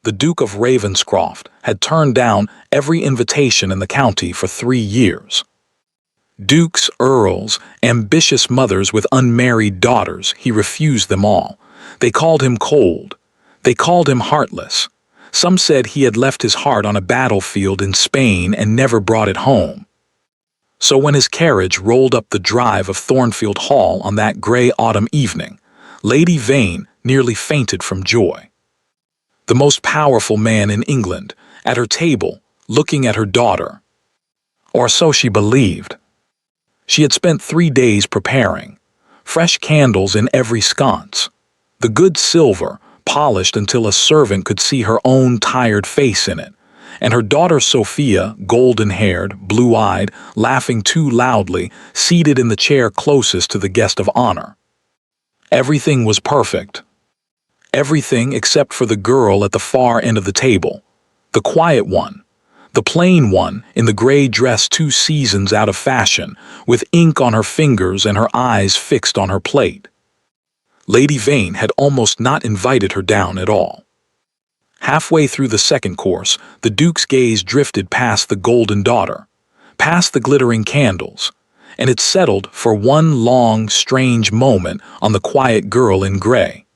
the Duke of Ravenscroft, had turned down every invitation in the county for 3 years. Dukes, earls, ambitious mothers with unmarried daughters, he refused them all. They called him cold. They called him heartless. Some said he had left his heart on a battlefield in Spain and never brought it home. So when his carriage rolled up the drive of Thornfield Hall on that grey autumn evening, Lady Vane nearly fainted from joy. The most powerful man in England, at her table, looking at her daughter. Or so she believed. She had spent 3 days preparing, fresh candles in every sconce, the good silver polished until a servant could see her own tired face in it, and her daughter Sophia, golden-haired, blue-eyed, laughing too loudly, seated in the chair closest to the guest of honor. Everything was perfect. Everything except for the girl at the far end of the table, the quiet one, the plain one in the gray dress 2 seasons out of fashion, with ink on her fingers and her eyes fixed on her plate. Lady Vane had almost not invited her down at all. Halfway through the second course, the Duke's gaze drifted past the golden daughter, past the glittering candles, and it settled for one long, strange moment on the quiet girl in gray.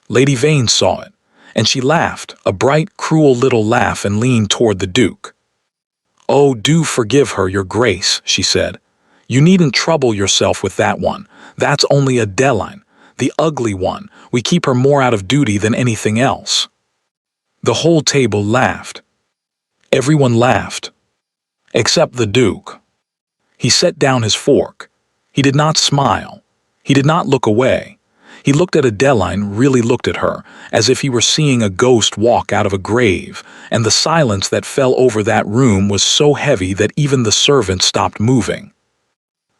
Lady Vane saw it, and she laughed, a bright, cruel little laugh, and leaned toward the Duke. "Oh, do forgive her, your grace," she said. "You needn't trouble yourself with that one. That's only Adeline, the ugly one. We keep her more out of duty than anything else." The whole table laughed. Everyone laughed. Except the Duke. He set down his fork. He did not smile. He did not look away. He looked at Adeline, really looked at her, as if he were seeing a ghost walk out of a grave, and the silence that fell over that room was so heavy that even the servants stopped moving.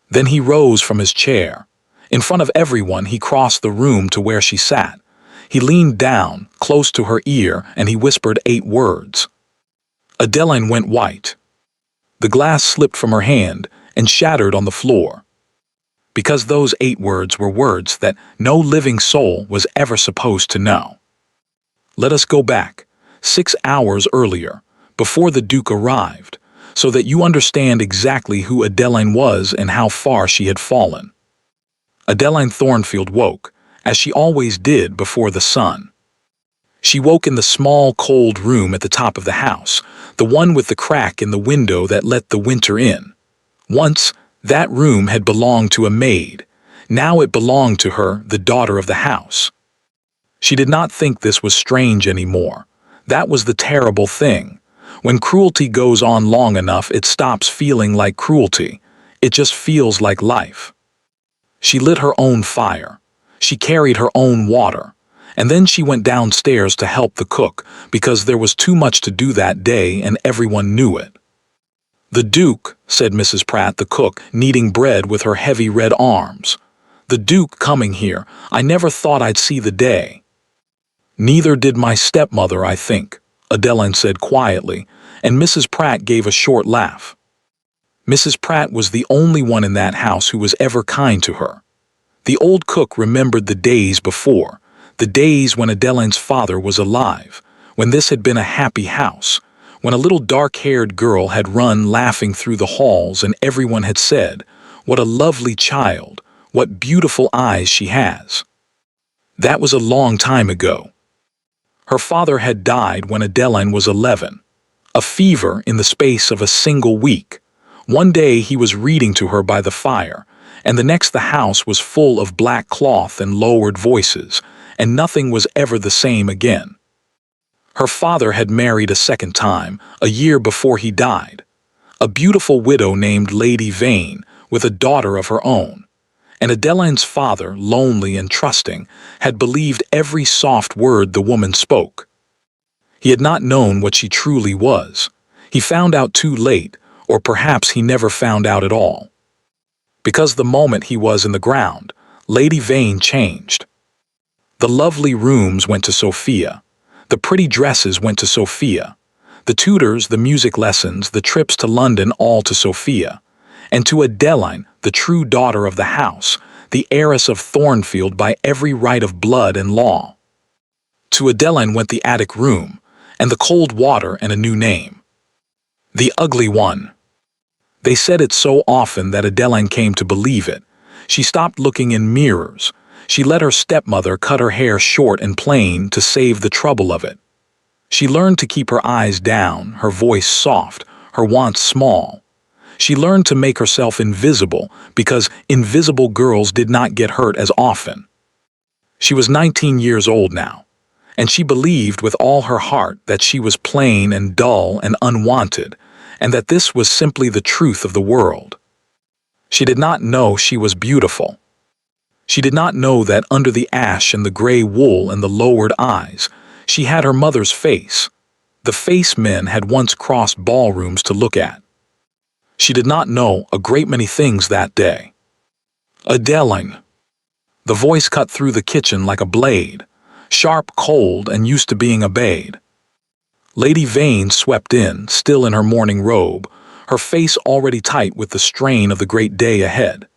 Then he rose from his chair. In front of everyone, he crossed the room to where she sat. He leaned down, close to her ear, and he whispered 8 words. Adeline went white. The glass slipped from her hand and shattered on the floor. Because those 8 words were words that no living soul was ever supposed to know. Let us go back, 6 hours earlier, before the Duke arrived, so that you understand exactly who Adeline was and how far she had fallen. Adeline Thornfield woke, as she always did before the sun. She woke in the small, cold room at the top of the house, the one with the crack in the window that let the winter in. Once, that room had belonged to a maid. Now it belonged to her, the daughter of the house. She did not think this was strange anymore. That was the terrible thing. When cruelty goes on long enough, it stops feeling like cruelty. It just feels like life. She lit her own fire. She carried her own water. And then she went downstairs to help the cook, because there was too much to do that day and everyone knew it. "The Duke," said Mrs. Pratt, the cook, kneading bread with her heavy red arms. "The Duke coming here. I never thought I'd see the day." "Neither did my stepmother, I think," Adeline said quietly, and Mrs. Pratt gave a short laugh. Mrs. Pratt was the only one in that house who was ever kind to her. The old cook remembered the days before, the days when Adeline's father was alive, when this had been a happy house, when a little dark-haired girl had run laughing through the halls and everyone had said, "What a lovely child, what beautiful eyes she has." That was a long time ago. Her father had died when Adeline was 11. A fever in the space of a single week. One day he was reading to her by the fire, and the next the house was full of black cloth and lowered voices, and nothing was ever the same again. Her father had married a second time, a year before he died. A beautiful widow named Lady Vane, with a daughter of her own. And Adeline's father, lonely and trusting, had believed every soft word the woman spoke. He had not known what she truly was. He found out too late, or perhaps he never found out at all. Because the moment he was in the ground, Lady Vane changed. The lovely rooms went to Sophia. The pretty dresses went to Sophia. The tutors, the music lessons, the trips to London, all to Sophia. And to Adeline, the true daughter of the house, the heiress of Thornfield by every right of blood and law. To Adeline went the attic room, and the cold water and a new name. The ugly one. They said it so often that Adeline came to believe it. She stopped looking in mirrors. She let her stepmother cut her hair short and plain to save the trouble of it. She learned to keep her eyes down, her voice soft, her wants small. She learned to make herself invisible because invisible girls did not get hurt as often. She was 19 years old now, and she believed with all her heart that she was plain and dull and unwanted, and that this was simply the truth of the world. She did not know she was beautiful. She did not know that under the ash and the gray wool and the lowered eyes, she had her mother's face, the face men had once crossed ballrooms to look at. She did not know a great many things that day. Adeline. The voice cut through the kitchen like a blade, sharp, cold, and used to being obeyed. Lady Vane swept in, still in her morning robe, her face already tight with the strain of the great day ahead.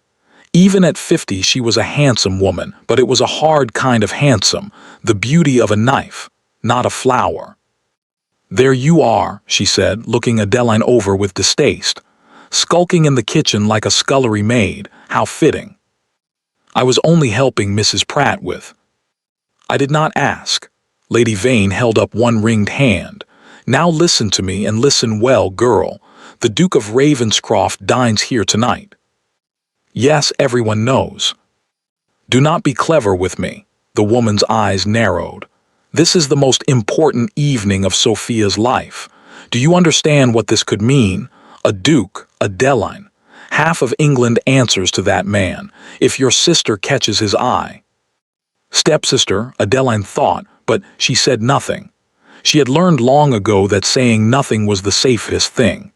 Even at 50 she was a handsome woman, but it was a hard kind of handsome, the beauty of a knife, not a flower. "There you are," she said, looking Adeline over with distaste. "Skulking in the kitchen like a scullery maid, how fitting." "I was only helping Mrs. Pratt with—" "I did not ask." Lady Vane held up one ringed hand. "Now listen to me, and listen well, girl. The Duke of Ravenscroft dines here tonight." "Yes, everyone knows." "Do not be clever with me." The woman's eyes narrowed. "This is the most important evening of Sophia's life. Do you understand what this could mean? A duke, Adeline. Half of England answers to that man, if your sister catches his eye." Stepsister, Adeline thought, but she said nothing. She had learned long ago that saying nothing was the safest thing.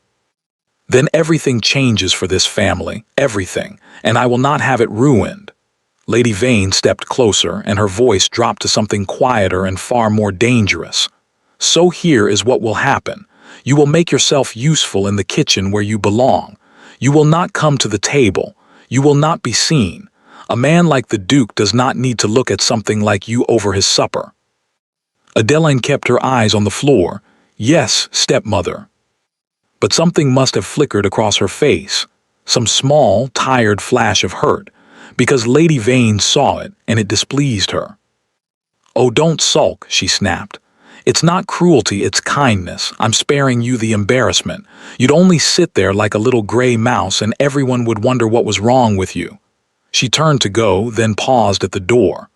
"Then everything changes for this family, everything, and I will not have it ruined." Lady Vane stepped closer, and her voice dropped to something quieter and far more dangerous. "So here is what will happen. You will make yourself useful in the kitchen where you belong. You will not come to the table. You will not be seen. A man like the Duke does not need to look at something like you over his supper." Adeline kept her eyes on the floor. "Yes, stepmother." But something must have flickered across her face, some small, tired flash of hurt, because Lady Vane saw it and it displeased her. "Oh, don't sulk," she snapped. "It's not cruelty, it's kindness. I'm sparing you the embarrassment. You'd only sit there like a little gray mouse and everyone would wonder what was wrong with you." She turned to go, then paused at the door.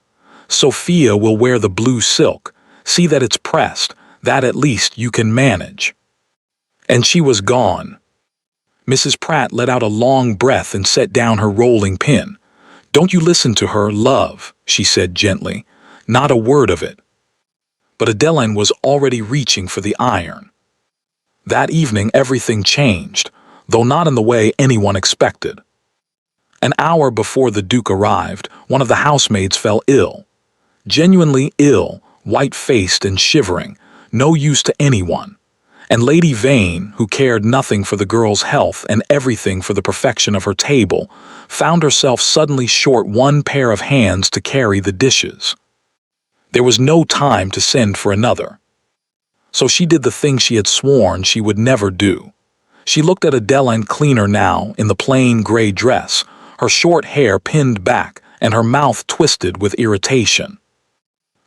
"Sophia will wear the blue silk. See that it's pressed. That at least you can manage." And she was gone. Mrs. Pratt let out a long breath and set down her rolling pin. "Don't you listen to her, love," she said gently. "Not a word of it." But Adeline was already reaching for the iron. That evening everything changed, though not in the way anyone expected. An hour before the Duke arrived, one of the housemaids fell ill. Genuinely ill, white-faced and shivering, no use to anyone. And Lady Vane, who cared nothing for the girl's health and everything for the perfection of her table, found herself suddenly short one pair of hands to carry the dishes. There was no time to send for another. So she did the thing she had sworn she would never do. She looked at Adeline cleaner now in the plain gray dress, her short hair pinned back and her mouth twisted with irritation.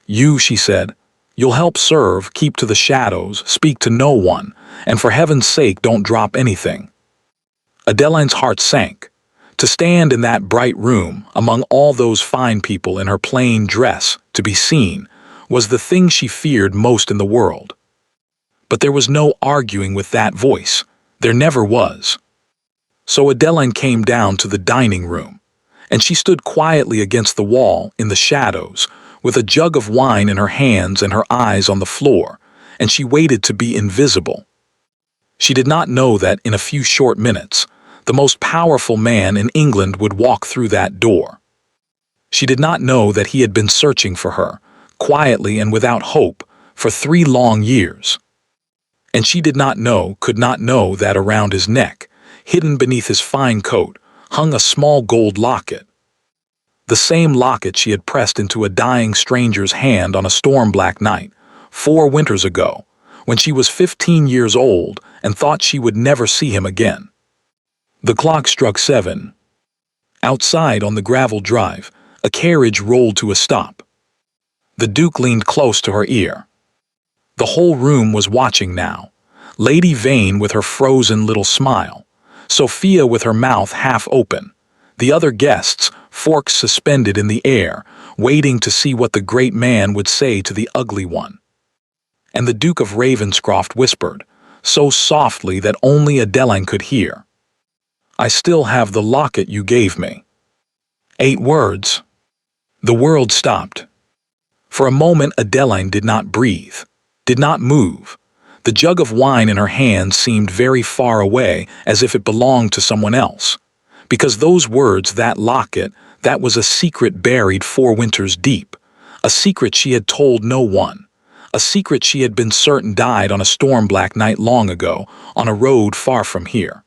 "You," she said, "you'll help serve, keep to the shadows, speak to no one, and for heaven's sake don't drop anything." Adeline's heart sank. To stand in that bright room, among all those fine people in her plain dress, to be seen, was the thing she feared most in the world. But there was no arguing with that voice. There never was. So Adeline came down to the dining room, and she stood quietly against the wall in the shadows, with a jug of wine in her hands and her eyes on the floor, and she waited to be invisible. She did not know that in a few short minutes, the most powerful man in England would walk through that door. She did not know that he had been searching for her, quietly and without hope, for 3 long years. And she did not know, could not know that around his neck, hidden beneath his fine coat, hung a small gold locket. The same locket she had pressed into a dying stranger's hand on a storm-black night, 4 winters ago, when she was 15 years old and thought she would never see him again. The clock struck 7. Outside on the gravel drive, a carriage rolled to a stop. The Duke leaned close to her ear. The whole room was watching now. Lady Vane with her frozen little smile, Sophia with her mouth half open, the other guests, forks suspended in the air, waiting to see what the great man would say to the ugly one. And the Duke of Ravenscroft whispered, so softly that only Adeline could hear, "I still have the locket you gave me." 8 words. The world stopped. For a moment Adeline did not breathe, did not move. The jug of wine in her hand seemed very far away, as if it belonged to someone else. Because those words, that locket, that was a secret buried 4 winters deep, a secret she had told no one, a secret she had been certain died on a storm-black night long ago, on a road far from here.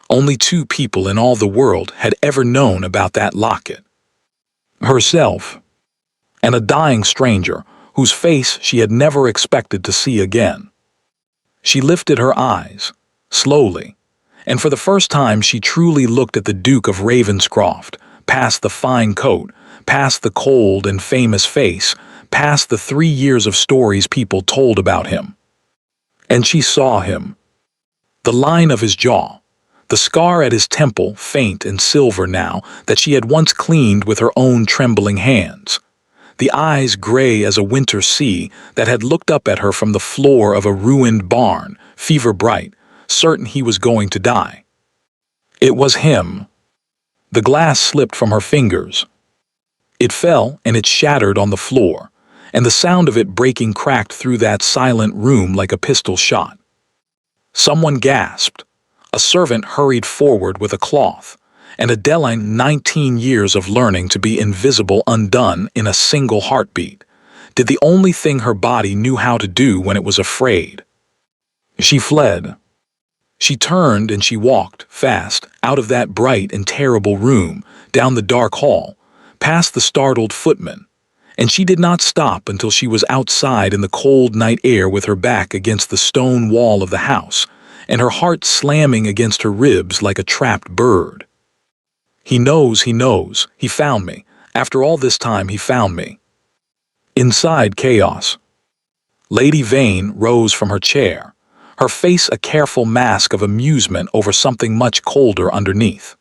Only 2 people in all the world had ever known about that locket. Herself, and a dying stranger whose face she had never expected to see again. She lifted her eyes, slowly, and for the first time she truly looked at the Duke of Ravenscroft, past the fine coat, past the cold and famous face, past the 3 years of stories people told about him. And she saw him. The line of his jaw, the scar at his temple, faint and silver now, that she had once cleaned with her own trembling hands. The eyes gray as a winter sea that had looked up at her from the floor of a ruined barn, fever bright, certain he was going to die. It was him. The glass slipped from her fingers. It fell and it shattered on the floor, and the sound of it breaking cracked through that silent room like a pistol shot. Someone gasped. A servant hurried forward with a cloth, and Adeline, 19 years of learning to be invisible undone in a single heartbeat, did the only thing her body knew how to do when it was afraid. She fled. She turned and she walked, fast, out of that bright and terrible room, down the dark hall, past the startled footman, and she did not stop until she was outside in the cold night air with her back against the stone wall of the house, and her heart slamming against her ribs like a trapped bird. He knows, he found me. After all this time he found me. Inside chaos. Lady Vane rose from her chair, her face a careful mask of amusement over something much colder underneath.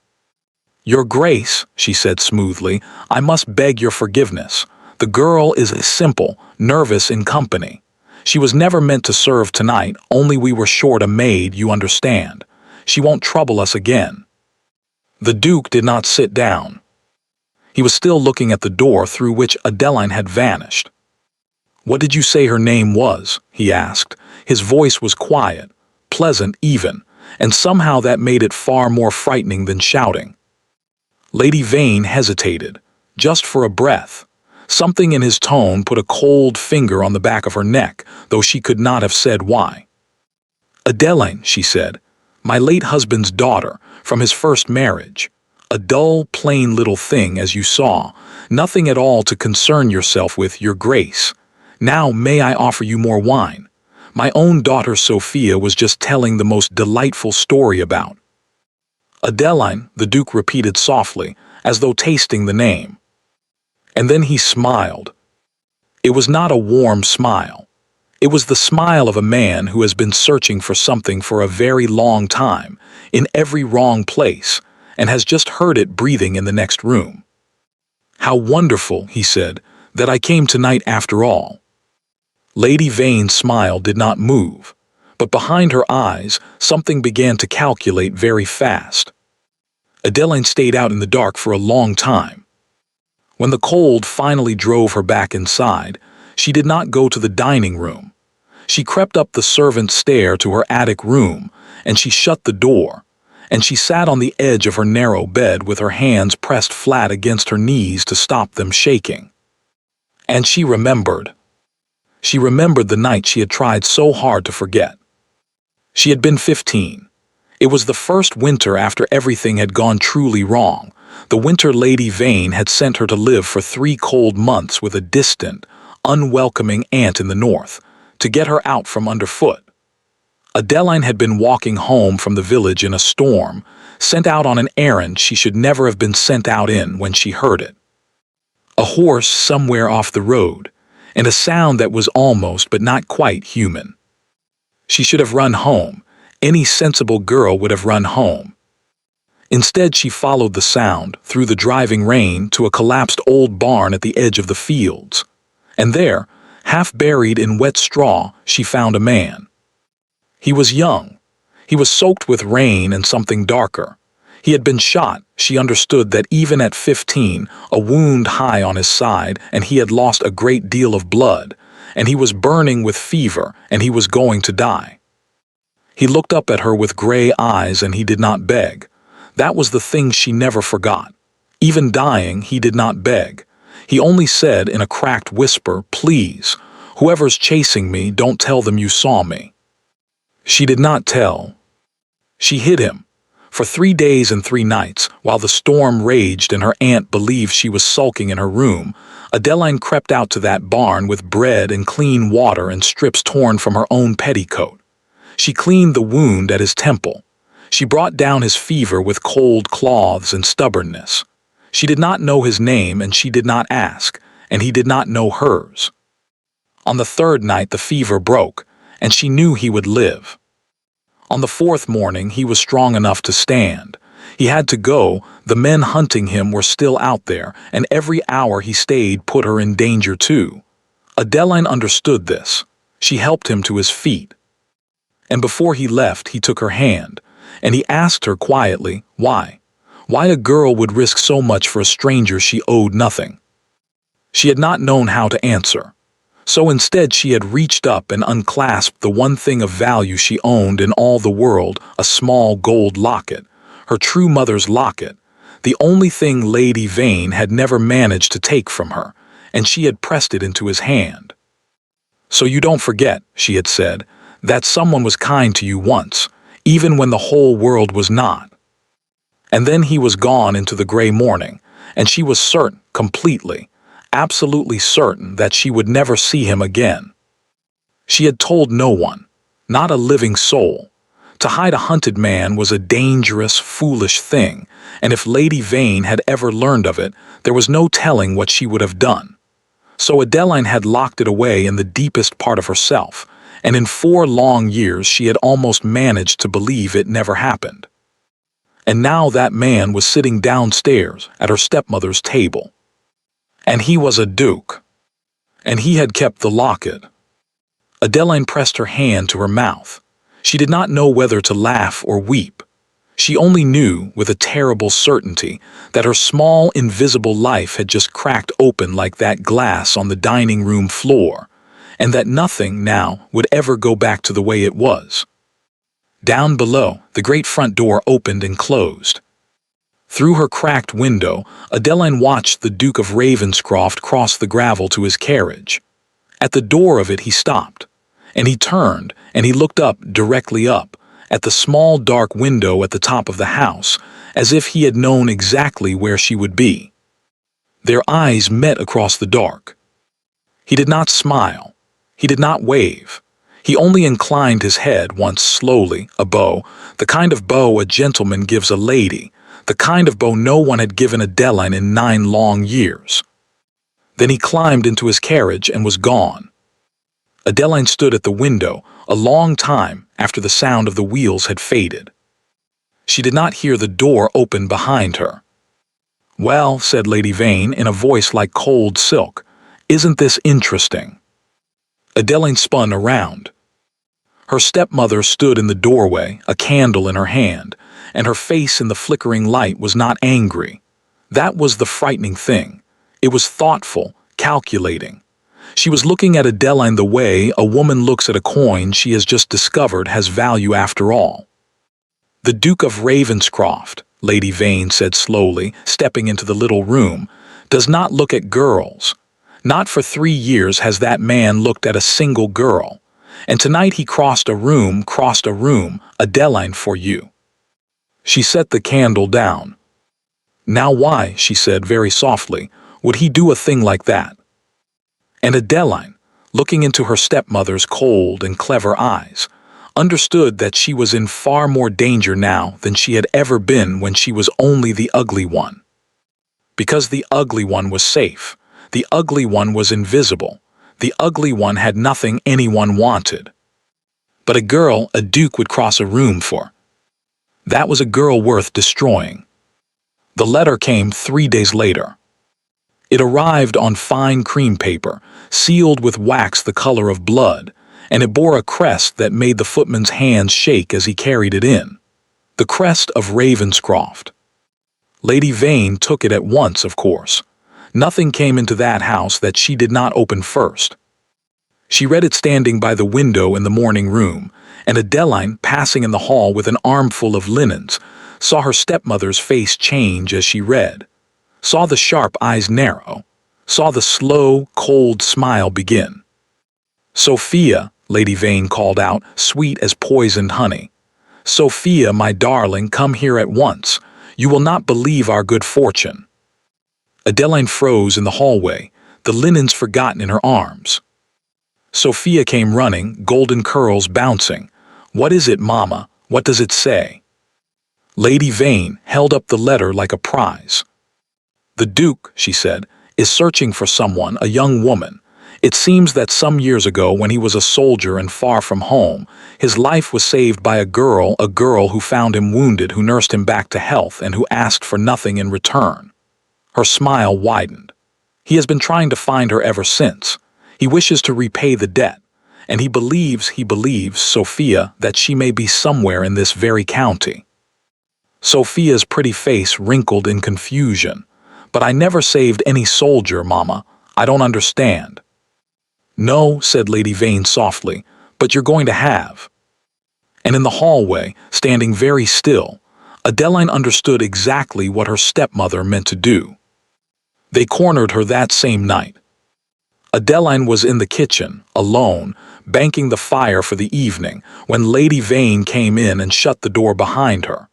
"Your Grace," she said smoothly, "I must beg your forgiveness. The girl is simple, nervous in company. She was never meant to serve tonight, only we were short a maid, you understand. She won't trouble us again." The Duke did not sit down. He was still looking at the door through which Adeline had vanished. "What did you say her name was?" he asked. His voice was quiet, pleasant even, and somehow that made it far more frightening than shouting. Lady Vane hesitated, just for a breath. Something in his tone put a cold finger on the back of her neck, though she could not have said why. "Adeline," she said, "my late husband's daughter, from his first marriage. A dull, plain little thing, as you saw, nothing at all to concern yourself with, your Grace. Now may I offer you more wine? My own daughter Sophia was just telling the most delightful story about." "Adeline," the Duke repeated softly, as though tasting the name. And then he smiled. It was not a warm smile. It was the smile of a man who has been searching for something for a very long time, in every wrong place, and has just heard it breathing in the next room. "How wonderful," he said, "that I came tonight after all." Lady Vane's smile did not move, but behind her eyes something began to calculate very fast. Adeline stayed out in the dark for a long time. When the cold finally drove her back inside, she did not go to the dining room. She crept up the servant's stair to her attic room, and she shut the door, and she sat on the edge of her narrow bed with her hands pressed flat against her knees to stop them shaking. And she remembered. She remembered the night she had tried so hard to forget. She had been 15. It was the first winter after everything had gone truly wrong. The winter Lady Vane had sent her to live for 3 cold months with a distant, unwelcoming aunt in the north, to get her out from underfoot. Adeline had been walking home from the village in a storm, sent out on an errand she should never have been sent out in when she heard it. A horse somewhere off the road, and a sound that was almost but not quite human. She should have run home. Any sensible girl would have run home. Instead, she followed the sound through the driving rain to a collapsed old barn at the edge of the fields. And there, half buried in wet straw, she found a man. He was young. He was soaked with rain and something darker. He had been shot. She understood that even at 15, a wound high on his side, and he had lost a great deal of blood, and he was burning with fever, and he was going to die. He looked up at her with gray eyes, and he did not beg. That was the thing she never forgot. Even dying, he did not beg. He only said in a cracked whisper, "Please, whoever's chasing me, don't tell them you saw me." She did not tell. She hid him. For 3 days and 3 nights, while the storm raged and her aunt believed she was sulking in her room, Adeline crept out to that barn with bread and clean water and strips torn from her own petticoat. She cleaned the wound at his temple. She brought down his fever with cold cloths and stubbornness. She did not know his name, and she did not ask, and he did not know hers. On the 3rd night the fever broke, and she knew he would live. On the 4th morning he was strong enough to stand. He had to go. The men hunting him were still out there, and every hour he stayed put her in danger too. Adeline understood this. She helped him to his feet. And before he left, he took her hand, and he asked her quietly, why? Why a girl would risk so much for a stranger she owed nothing. She had not known how to answer. So instead she had reached up and unclasped the one thing of value she owned in all the world, a small gold locket, her true mother's locket, the only thing Lady Vane had never managed to take from her, and she had pressed it into his hand. "So you don't forget," she had said, "that someone was kind to you once, even when the whole world was not." And then he was gone into the gray morning, and she was certain, completely, absolutely certain that she would never see him again. She had told no one, not a living soul. To hide a hunted man was a dangerous, foolish thing, and if Lady Vane had ever learned of it, there was no telling what she would have done. So Adeline had locked it away in the deepest part of herself, and in 4 long years she had almost managed to believe it never happened. And now that man was sitting downstairs at her stepmother's table. And he was a duke. And he had kept the locket. Adeline pressed her hand to her mouth. She did not know whether to laugh or weep. She only knew, with a terrible certainty, that her small, invisible life had just cracked open like that glass on the dining room floor, and that nothing now would ever go back to the way it was. Down below, the great front door opened and closed. Through her cracked window, Adeline watched the Duke of Ravenscroft cross the gravel to his carriage. At the door of it he stopped, and he turned, and he looked up, directly up, at the small dark window at the top of the house, as if he had known exactly where she would be. Their eyes met across the dark. He did not smile. He did not wave. He only inclined his head once slowly, a bow, the kind of bow a gentleman gives a lady, the kind of bow no one had given Adeline in 9 long years. Then he climbed into his carriage and was gone. Adeline stood at the window a long time after the sound of the wheels had faded. She did not hear the door open behind her. "Well," said Lady Vane in a voice like cold silk, "isn't this interesting?" Adeline spun around. Her stepmother stood in the doorway, a candle in her hand, and her face in the flickering light was not angry. That was the frightening thing. It was thoughtful, calculating. She was looking at Adeline the way a woman looks at a coin she has just discovered has value after all. "The Duke of Ravenscroft," Lady Vane said slowly, stepping into the little room, "does not look at girls. Not for 3 years has that man looked at a single girl. And tonight he crossed a room, Adeline, for you." She set the candle down. "Now why," she said very softly, "would he do a thing like that?" And Adeline, looking into her stepmother's cold and clever eyes, understood that she was in far more danger now than she had ever been when she was only the ugly one. Because the ugly one was safe, the ugly one was invisible, the ugly one had nothing anyone wanted. But a girl a duke would cross a room for. That was a girl worth destroying. The letter came 3 days later. It arrived on fine cream paper, sealed with wax the color of blood, and it bore a crest that made the footman's hands shake as he carried it in. The crest of Ravenscroft. Lady Vane took it at once, of course. Nothing came into that house that she did not open first. She read it standing by the window in the morning room, and Adeline, passing in the hall with an armful of linens, saw her stepmother's face change as she read, saw the sharp eyes narrow, saw the slow, cold smile begin. "Sophia," Lady Vane called out, sweet as poisoned honey. "Sophia, my darling, come here at once. You will not believe our good fortune." Adeline froze in the hallway, the linens forgotten in her arms. Sophia came running, golden curls bouncing. "What is it, Mama? What does it say?" Lady Vane held up the letter like a prize. "The Duke," she said, "is searching for someone, a young woman. It seems that some years ago, when he was a soldier and far from home, his life was saved by a girl who found him wounded, who nursed him back to health, and who asked for nothing in return." Her smile widened. "He has been trying to find her ever since. He wishes to repay the debt, and he believes, Sophia, that she may be somewhere in this very county." Sophia's pretty face wrinkled in confusion. "But I never saved any soldier, Mama. I don't understand." "No," said Lady Vane softly, "but you're going to have." And in the hallway, standing very still, Adeline understood exactly what her stepmother meant to do. They cornered her that same night. Adeline was in the kitchen, alone, banking the fire for the evening, when Lady Vane came in and shut the door behind her.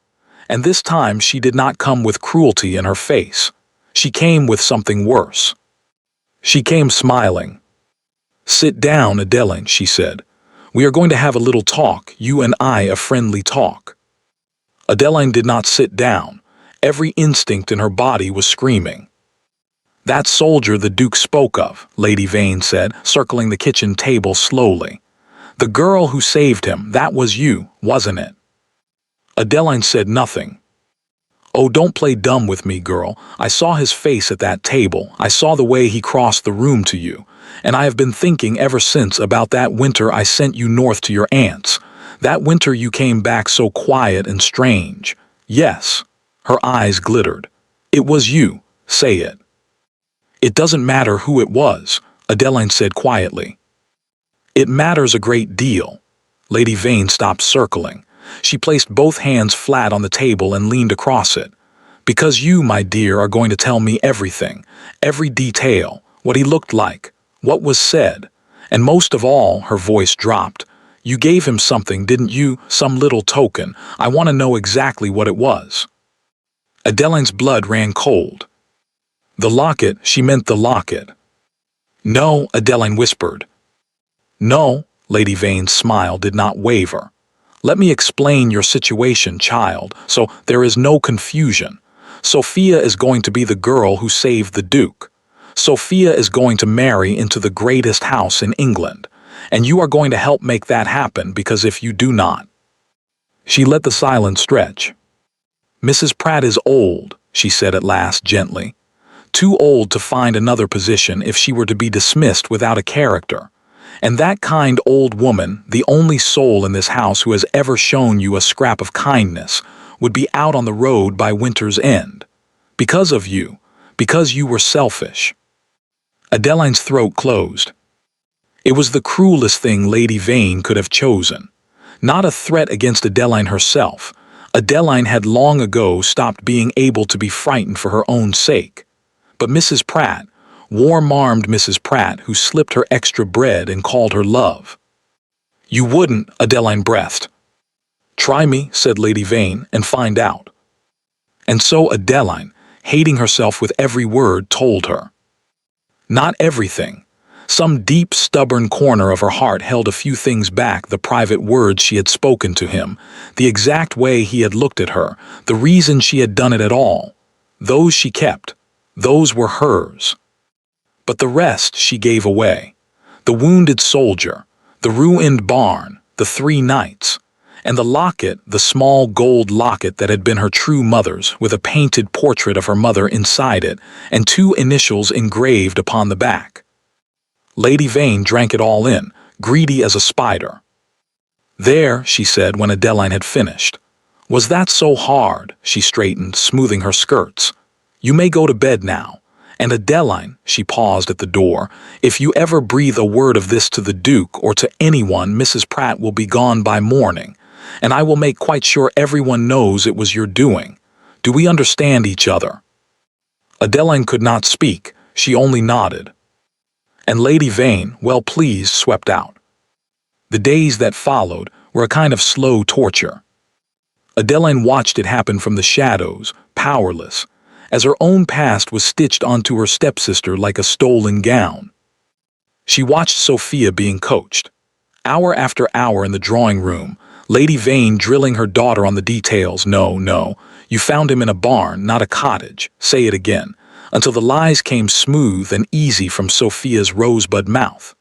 And this time she did not come with cruelty in her face. She came with something worse. She came smiling. "Sit down, Adeline," she said. "We are going to have a little talk, you and I, a friendly talk." Adeline did not sit down. Every instinct in her body was screaming. "That soldier the Duke spoke of," Lady Vane said, circling the kitchen table slowly. "The girl who saved him, that was you, wasn't it?" Adeline said nothing. "Oh, don't play dumb with me, girl. I saw his face at that table. I saw the way he crossed the room to you. And I have been thinking ever since about that winter I sent you north to your aunt's. That winter you came back so quiet and strange. Yes." Her eyes glittered. "It was you. Say it." "It doesn't matter who it was," Adeline said quietly. "It matters a great deal." Lady Vane stopped circling. She placed both hands flat on the table and leaned across it. "Because you, my dear, are going to tell me everything, every detail, what he looked like, what was said, and most of all," her voice dropped, "you gave him something, didn't you? Some little token. I want to know exactly what it was." Adeline's blood ran cold. "The locket," she meant the locket. "No," Adeline whispered. "No," Lady Vane's smile did not waver. "Let me explain your situation, child, so there is no confusion. Sophia is going to be the girl who saved the Duke. Sophia is going to marry into the greatest house in England, and you are going to help make that happen, because if you do not—" She let the silence stretch. "Mrs. Pratt is old," she said at last gently. "Too old to find another position if she were to be dismissed without a character. And that kind old woman, the only soul in this house who has ever shown you a scrap of kindness, would be out on the road by winter's end. Because of you. Because you were selfish." Adeline's throat closed. It was the cruelest thing Lady Vane could have chosen. Not a threat against Adeline herself. Adeline had long ago stopped being able to be frightened for her own sake. But Mrs. Pratt, warm-armed Mrs. Pratt, who slipped her extra bread and called her love. "You wouldn't," Adeline breathed. "Try me," said Lady Vane, "and find out." And so Adeline, hating herself with every word, told her. Not everything. Some deep, stubborn corner of her heart held a few things back, the private words she had spoken to him, the exact way he had looked at her, the reason she had done it at all. Those she kept. Those were hers. But the rest she gave away. The wounded soldier, the ruined barn, the 3 nights, and the locket, the small gold locket that had been her true mother's, with a painted portrait of her mother inside it and 2 initials engraved upon the back. Lady Vane drank it all in, greedy as a spider. "There," she said when Adeline had finished. "Was that so hard?" She straightened, smoothing her skirts. "You may go to bed now. And Adeline," she paused at the door, "if you ever breathe a word of this to the Duke or to anyone, Mrs. Pratt will be gone by morning, and I will make quite sure everyone knows it was your doing. Do we understand each other?" Adeline could not speak. She only nodded. And Lady Vane, well pleased, swept out. The days that followed were a kind of slow torture. Adeline watched it happen from the shadows, powerless, as her own past was stitched onto her stepsister like a stolen gown. She watched Sophia being coached. Hour after hour in the drawing room, Lady Vane drilling her daughter on the details. "No, no, you found him in a barn, not a cottage. Say it again," until the lies came smooth and easy from Sophia's rosebud mouth.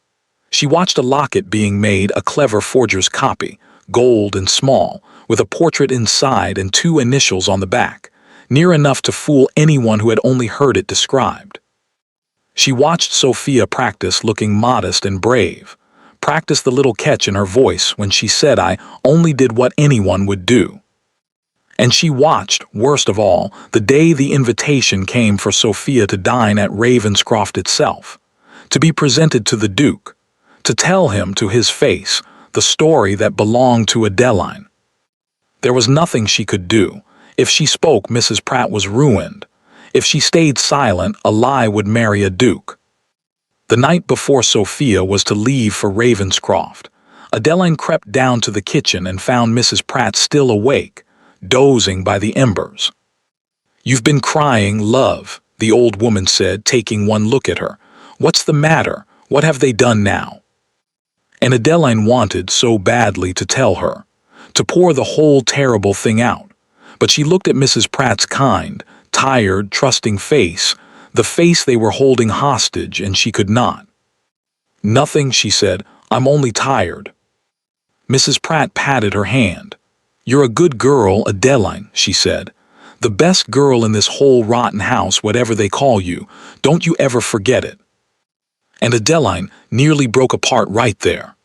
She watched a locket being made, a clever forger's copy, gold and small, with a portrait inside and 2 initials on the back, near enough to fool anyone who had only heard it described. She watched Sophia practice looking modest and brave, practice the little catch in her voice when she said, "I only did what anyone would do." And she watched, worst of all, the day the invitation came for Sophia to dine at Ravenscroft itself, to be presented to the Duke, to tell him to his face the story that belonged to Adeline. There was nothing she could do. If she spoke, Mrs. Pratt was ruined. If she stayed silent, a lie would marry a Duke. The night before Sophia was to leave for Ravenscroft, Adeline crept down to the kitchen and found Mrs. Pratt still awake, dozing by the embers. "You've been crying, love," the old woman said, taking one look at her. "What's the matter? What have they done now?" And Adeline wanted so badly to tell her, to pour the whole terrible thing out. But she looked at Mrs. Pratt's kind, tired, trusting face, the face they were holding hostage, and she could not. "Nothing," she said. "I'm only tired." Mrs. Pratt patted her hand. "You're a good girl, Adeline," she said. "The best girl in this whole rotten house, whatever they call you. Don't you ever forget it." And Adeline nearly broke apart right there.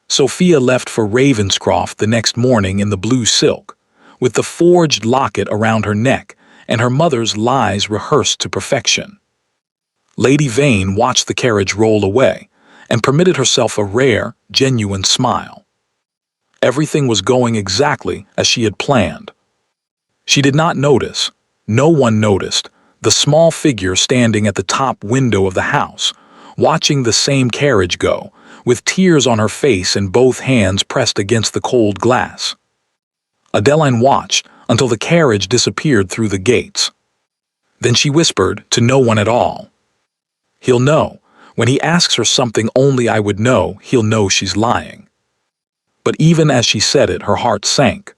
Sophia left for Ravenscroft the next morning in the blue silk, with the forged locket around her neck and her mother's lies rehearsed to perfection. Lady Vane watched the carriage roll away and permitted herself a rare, genuine smile. Everything was going exactly as she had planned. She did not notice, no one noticed, the small figure standing at the top window of the house, watching the same carriage go, with tears on her face and both hands pressed against the cold glass. Adeline watched until the carriage disappeared through the gates. Then she whispered to no one at all, "He'll know. When he asks her something only I would know, he'll know she's lying." But even as she said it, her heart sank,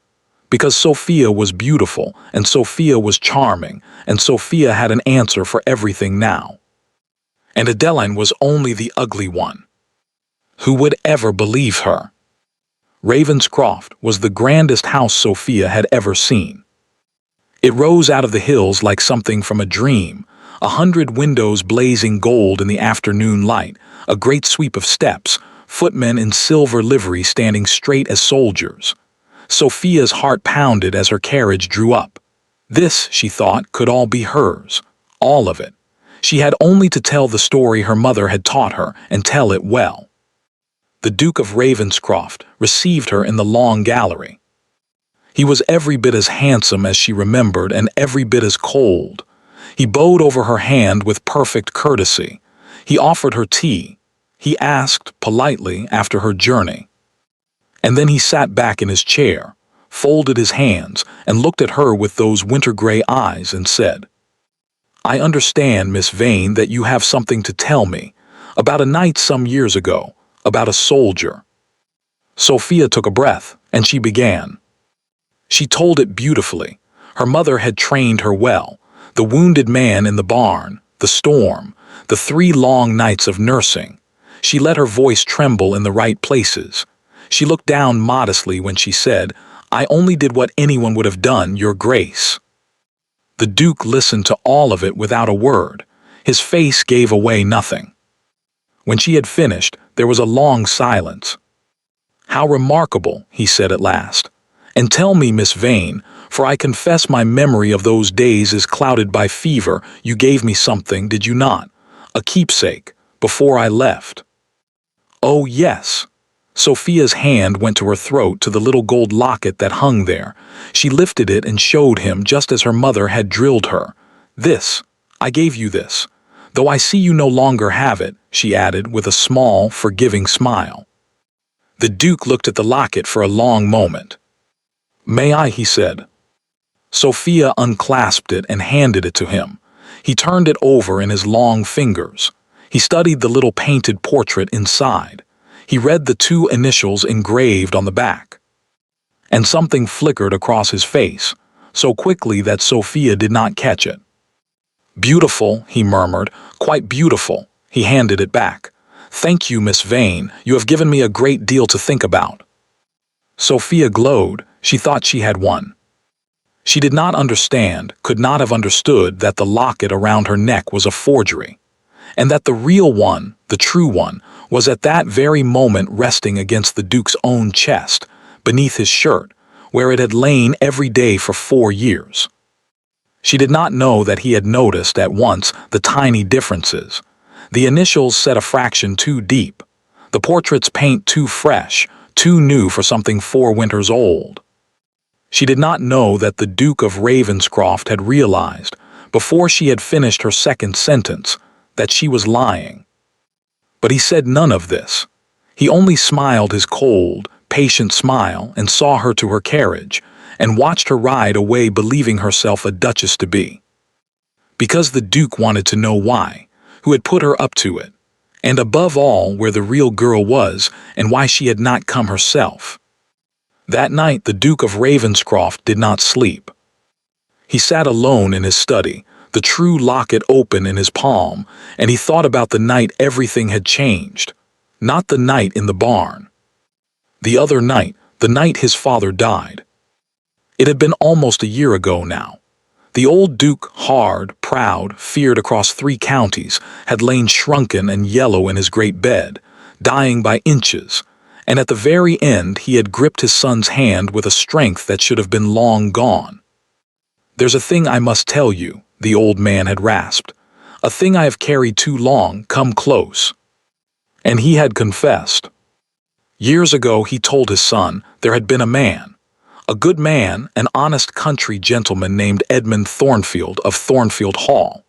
because Sophia was beautiful, and Sophia was charming, and Sophia had an answer for everything now. And Adeline was only the ugly one. Who would ever believe her? Ravenscroft was the grandest house Sophia had ever seen. It rose out of the hills like something from a dream, 100 windows blazing gold in the afternoon light, a great sweep of steps, footmen in silver livery standing straight as soldiers. Sophia's heart pounded as her carriage drew up. This, she thought, could all be hers, all of it. She had only to tell the story her mother had taught her, and tell it well. The Duke of Ravenscroft received her in the long gallery. He was every bit as handsome as she remembered, and every bit as cold. He bowed over her hand with perfect courtesy. He offered her tea. He asked, politely, after her journey. And then he sat back in his chair, folded his hands, and looked at her with those winter-gray eyes and said, "I understand, Miss Vane, that you have something to tell me. About a night some years ago, about a soldier. Sophia took a breath, and she began. She told it beautifully. Her mother had trained her well. The wounded man in the barn, the storm, the 3 long nights of nursing. She let her voice tremble in the right places. She looked down modestly when she said, "I only did what anyone would have done, Your Grace." The Duke listened to all of it without a word. His face gave away nothing. When she had finished, there was a long silence. "How remarkable," he said at last. "And tell me, Miss Vane, for I confess my memory of those days is clouded by fever, you gave me something, did you not? A keepsake, before I left." "Oh, yes." Sophia's hand went to her throat to the little gold locket that hung there. She lifted it and showed him just as her mother had drilled her. "This. I gave you this. Though I see you no longer have it," she added with a small, forgiving smile. The Duke looked at the locket for a long moment. "May I?" he said. Sophia unclasped it and handed it to him. He turned it over in his long fingers. He studied the little painted portrait inside. He read the 2 initials engraved on the back. And something flickered across his face, so quickly that Sophia did not catch it. "Beautiful," he murmured, "quite beautiful." He handed it back. "Thank you, Miss Vane. You have given me a great deal to think about." Sophia glowed. She thought she had won. She did not understand, could not have understood that the locket around her neck was a forgery, and that the real one, the true one, was at that very moment resting against the Duke's own chest, beneath his shirt, where it had lain every day for 4 years. She did not know that he had noticed at once the tiny differences. The initials set a fraction too deep, the portrait's paint too fresh, too new for something 4 winters old. She did not know that the Duke of Ravenscroft had realized, before she had finished her second sentence, that she was lying. But he said none of this. He only smiled his cold, patient smile and saw her to her carriage, and watched her ride away believing herself a duchess-to-be. Because the Duke wanted to know why, who had put her up to it, and above all where the real girl was and why she had not come herself. That night the Duke of Ravenscroft did not sleep. He sat alone in his study, the true locket open in his palm, and he thought about the night everything had changed. Not the night in the barn. The other night, the night his father died. It had been almost a year ago now. The old Duke, hard, proud, feared across 3 counties, had lain shrunken and yellow in his great bed, dying by inches, and at the very end he had gripped his son's hand with a strength that should have been long gone. "There's a thing I must tell you," the old man had rasped. "A thing I have carried too long, come close." And he had confessed. Years ago he told his son there had been a man, a good man, an honest country gentleman named Edmund Thornfield of Thornfield Hall.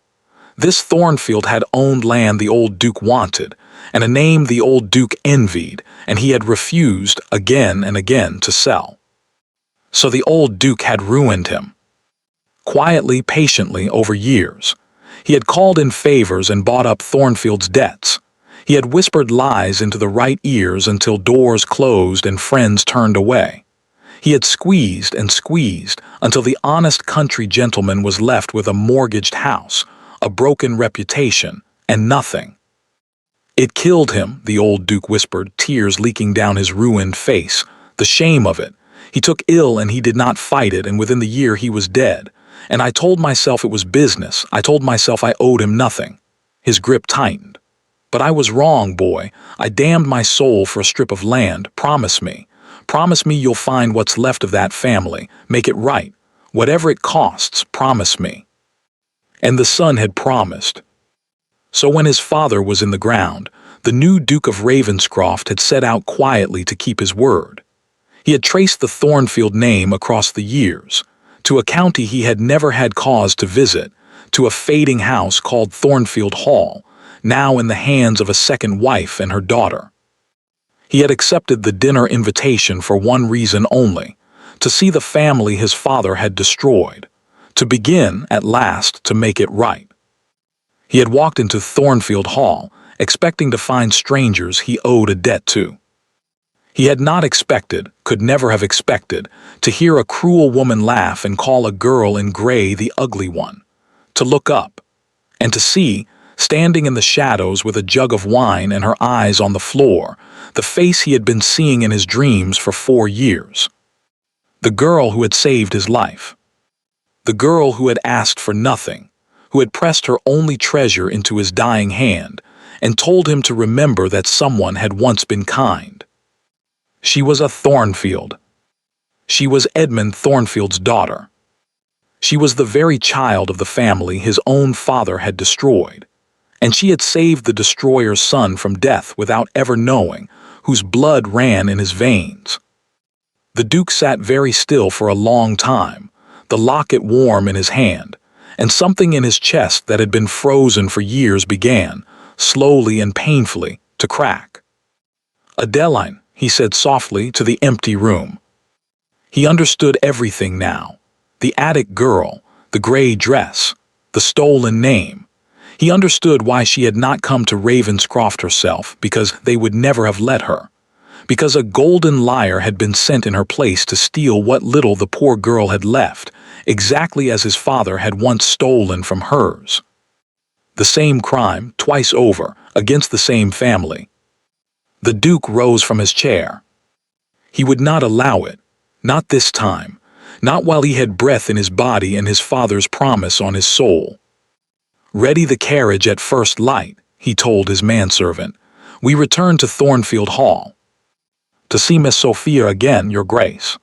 This Thornfield had owned land the old Duke wanted, and a name the old Duke envied, and he had refused again and again to sell. So the old Duke had ruined him. Quietly, patiently, over years. He had called in favors and bought up Thornfield's debts. He had whispered lies into the right ears until doors closed and friends turned away. He had squeezed and squeezed until the honest country gentleman was left with a mortgaged house, a broken reputation, and nothing. "It killed him," the old Duke whispered, tears leaking down his ruined face. "The shame of it. He took ill and he did not fight it, and within the year he was dead. And I told myself it was business. I told myself I owed him nothing." His grip tightened. "But I was wrong, boy. I damned my soul for a strip of land. Promise me. Promise me you'll find what's left of that family. Make it right. Whatever it costs, promise me." And the son had promised. So when his father was in the ground, the new Duke of Ravenscroft had set out quietly to keep his word. He had traced the Thornfield name across the years, to a county he had never had cause to visit, to a fading house called Thornfield Hall, now in the hands of a second wife and her daughter. He had accepted the dinner invitation for one reason only, to see the family his father had destroyed, to begin, at last, to make it right. He had walked into Thornfield Hall, expecting to find strangers he owed a debt to. He had not expected, could never have expected, to hear a cruel woman laugh and call a girl in gray the ugly one, to look up, and to see, standing in the shadows with a jug of wine and her eyes on the floor, the face he had been seeing in his dreams for 4 years. The girl who had saved his life. The girl who had asked for nothing, who had pressed her only treasure into his dying hand and told him to remember that someone had once been kind. She was a Thornfield. She was Edmund Thornfield's daughter. She was the very child of the family his own father had destroyed, and she had saved the destroyer's son from death without ever knowing, whose blood ran in his veins. The Duke sat very still for a long time, the locket warm in his hand, and something in his chest that had been frozen for years began, slowly and painfully, to crack. "Adeline," he said softly to the empty room. He understood everything now. The attic girl, the gray dress, the stolen name. He understood why she had not come to Ravenscroft herself, because they would never have let her. Because a golden liar had been sent in her place to steal what little the poor girl had left, exactly as his father had once stolen from hers. The same crime, twice over, against the same family. The Duke rose from his chair. He would not allow it, not this time, not while he had breath in his body and his father's promise on his soul. "Ready the carriage at first light," he told his manservant. "We return to Thornfield Hall." "To see Miss Sophia again, your grace."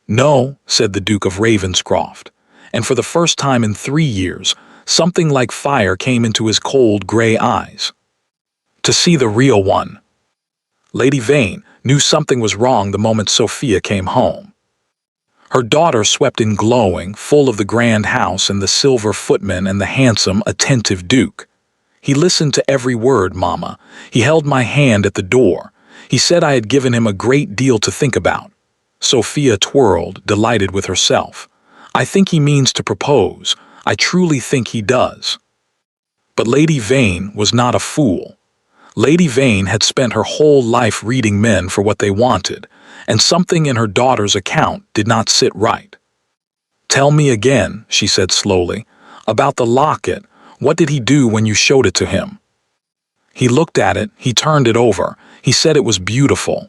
"No," said the Duke of Ravenscroft, and for the first time in 3 years, something like fire came into his cold gray eyes. "To see the real one." Lady Vane knew something was wrong the moment Sophia came home. Her daughter swept in glowing, full of the grand house and the silver footman and the handsome, attentive Duke. "He listened to every word, Mama. He held my hand at the door. He said I had given him a great deal to think about." Sophia twirled, delighted with herself. "I think he means to propose. I truly think he does." But Lady Vane was not a fool. Lady Vane had spent her whole life reading men for what they wanted, and something in her daughter's account did not sit right. "Tell me again," she said slowly, "about the locket. What did he do when you showed it to him?" "He looked at it, he turned it over, he said it was beautiful."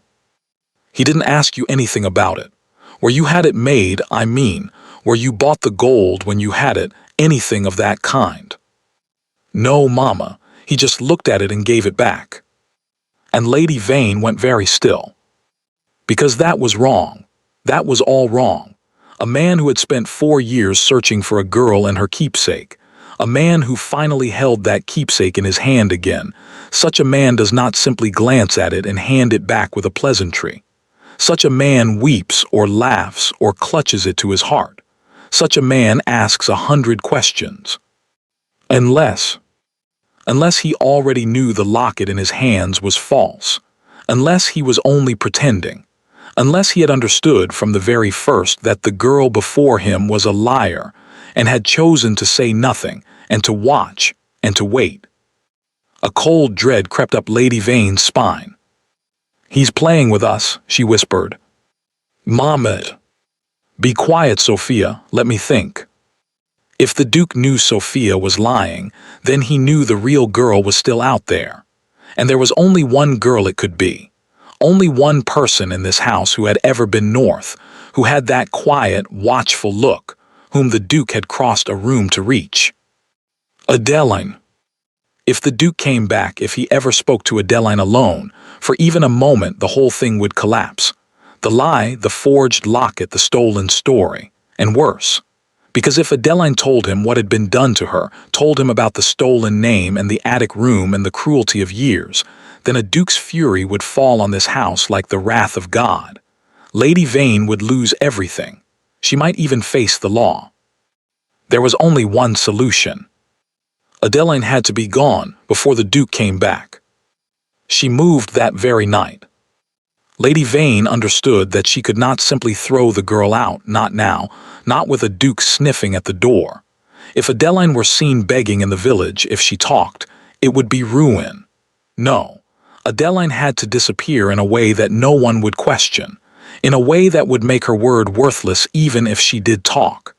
"He didn't ask you anything about it? Where you had it made, I mean, where you bought the gold when you had it, anything of that kind?" "No, Mama. He just looked at it and gave it back." And Lady Vane went very still. Because that was wrong. That was all wrong. A man who had spent 4 years searching for a girl and her keepsake. A man who finally held that keepsake in his hand again. Such a man does not simply glance at it and hand it back with a pleasantry. Such a man weeps or laughs or clutches it to his heart. Such a man asks 100 questions. Unless he already knew the locket in his hands was false, unless he was only pretending, unless he had understood from the very first that the girl before him was a liar and had chosen to say nothing and to watch and to wait. A cold dread crept up Lady Vane's spine. "He's playing with us," she whispered. "Mama." "Be quiet, Sophia, let me think." If the Duke knew Sophia was lying, then he knew the real girl was still out there. And there was only one girl it could be. Only one person in this house who had ever been north, who had that quiet, watchful look, whom the Duke had crossed a room to reach. Adeline. If the Duke came back, if he ever spoke to Adeline alone, for even a moment the whole thing would collapse. The lie, the forged locket, the stolen story, and worse. Because if Adeline told him what had been done to her, told him about the stolen name and the attic room and the cruelty of years, then a Duke's fury would fall on this house like the wrath of God. Lady Vane would lose everything. She might even face the law. There was only one solution. Adeline had to be gone before the Duke came back. She moved that very night. Lady Vane understood that she could not simply throw the girl out, not now, not with a Duke sniffing at the door. If Adeline were seen begging in the village, if she talked, it would be ruin. No, Adeline had to disappear in a way that no one would question, in a way that would make her word worthless even if she did talk.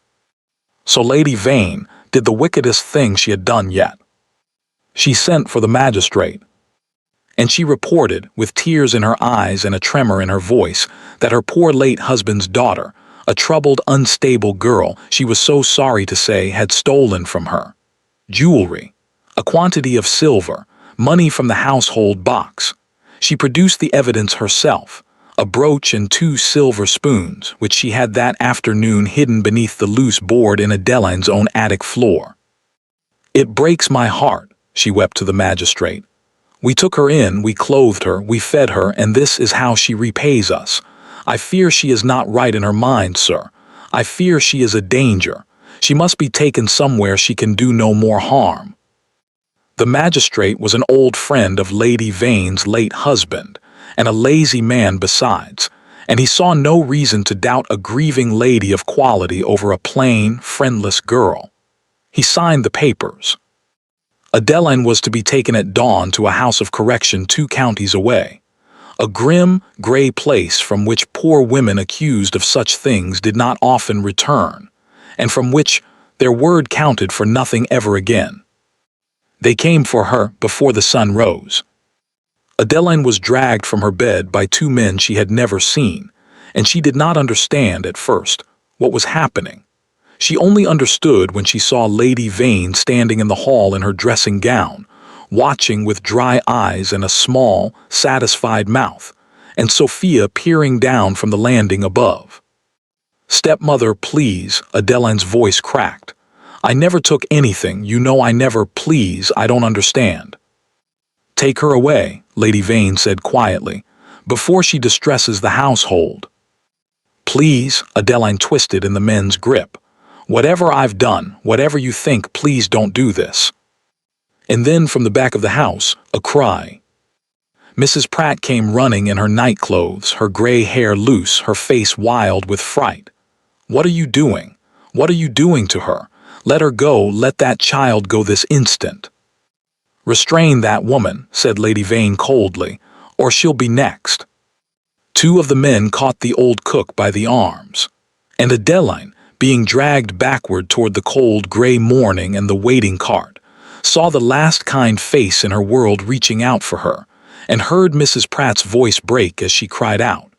So Lady Vane did the wickedest thing she had done yet. She sent for the magistrate, and she reported, with tears in her eyes and a tremor in her voice, that her poor late husband's daughter, a troubled, unstable girl she was so sorry to say, had stolen from her jewelry, a quantity of silver, money from the household box. She produced the evidence herself, a brooch and 2 silver spoons, which she had that afternoon hidden beneath the loose board in Adeline's own attic floor. "It breaks my heart," she wept to the magistrate. "We took her in, we clothed her, we fed her, and this is how she repays us. I fear she is not right in her mind, sir. I fear she is a danger. She must be taken somewhere she can do no more harm." The magistrate was an old friend of Lady Vane's late husband, and a lazy man besides, and he saw no reason to doubt a grieving lady of quality over a plain, friendless girl. He signed the papers. Adeline was to be taken at dawn to a house of correction 2 counties away, a grim, gray place from which poor women accused of such things did not often return, and from which their word counted for nothing ever again. They came for her before the sun rose. Adeline was dragged from her bed by 2 men she had never seen, and she did not understand at first what was happening. She only understood when she saw Lady Vane standing in the hall in her dressing gown, watching with dry eyes and a small, satisfied mouth, and Sophia peering down from the landing above. "Stepmother, please," Adeline's voice cracked. "I never took anything, you know I never, please, I don't understand." "Take her away," Lady Vane said quietly, "before she distresses the household." "Please," Adeline twisted in the men's grip. "Whatever I've done, whatever you think, please don't do this." And then from the back of the house, a cry. Mrs. Pratt came running in her nightclothes, her gray hair loose, her face wild with fright. "What are you doing? What are you doing to her? Let her go, let that child go this instant." "Restrain that woman," said Lady Vane coldly, "or she'll be next." 2 of the men caught the old cook by the arms, and Adeline, being dragged backward toward the cold gray morning and the waiting cart, saw the last kind face in her world reaching out for her, and heard Mrs. Pratt's voice break as she cried out,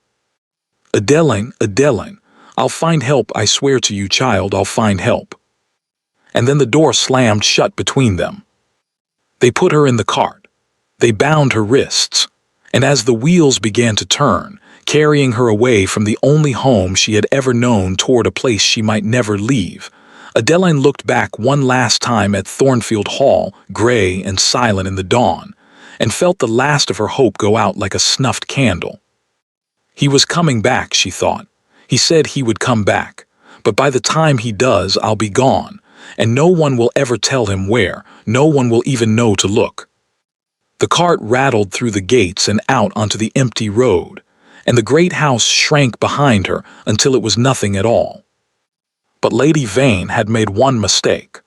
"Adeline, Adeline, I'll find help, I swear to you, child, I'll find help." And then the door slammed shut between them. They put her in the cart. They bound her wrists, and as the wheels began to turn, carrying her away from the only home she had ever known toward a place she might never leave, Adeline looked back one last time at Thornfield Hall, gray and silent in the dawn, and felt the last of her hope go out like a snuffed candle. He was coming back, she thought. He said he would come back, but by the time he does, I'll be gone, and no one will ever tell him where, no one will even know to look. The cart rattled through the gates and out onto the empty road, and the great house shrank behind her until it was nothing at all. But Lady Vane had made one mistake.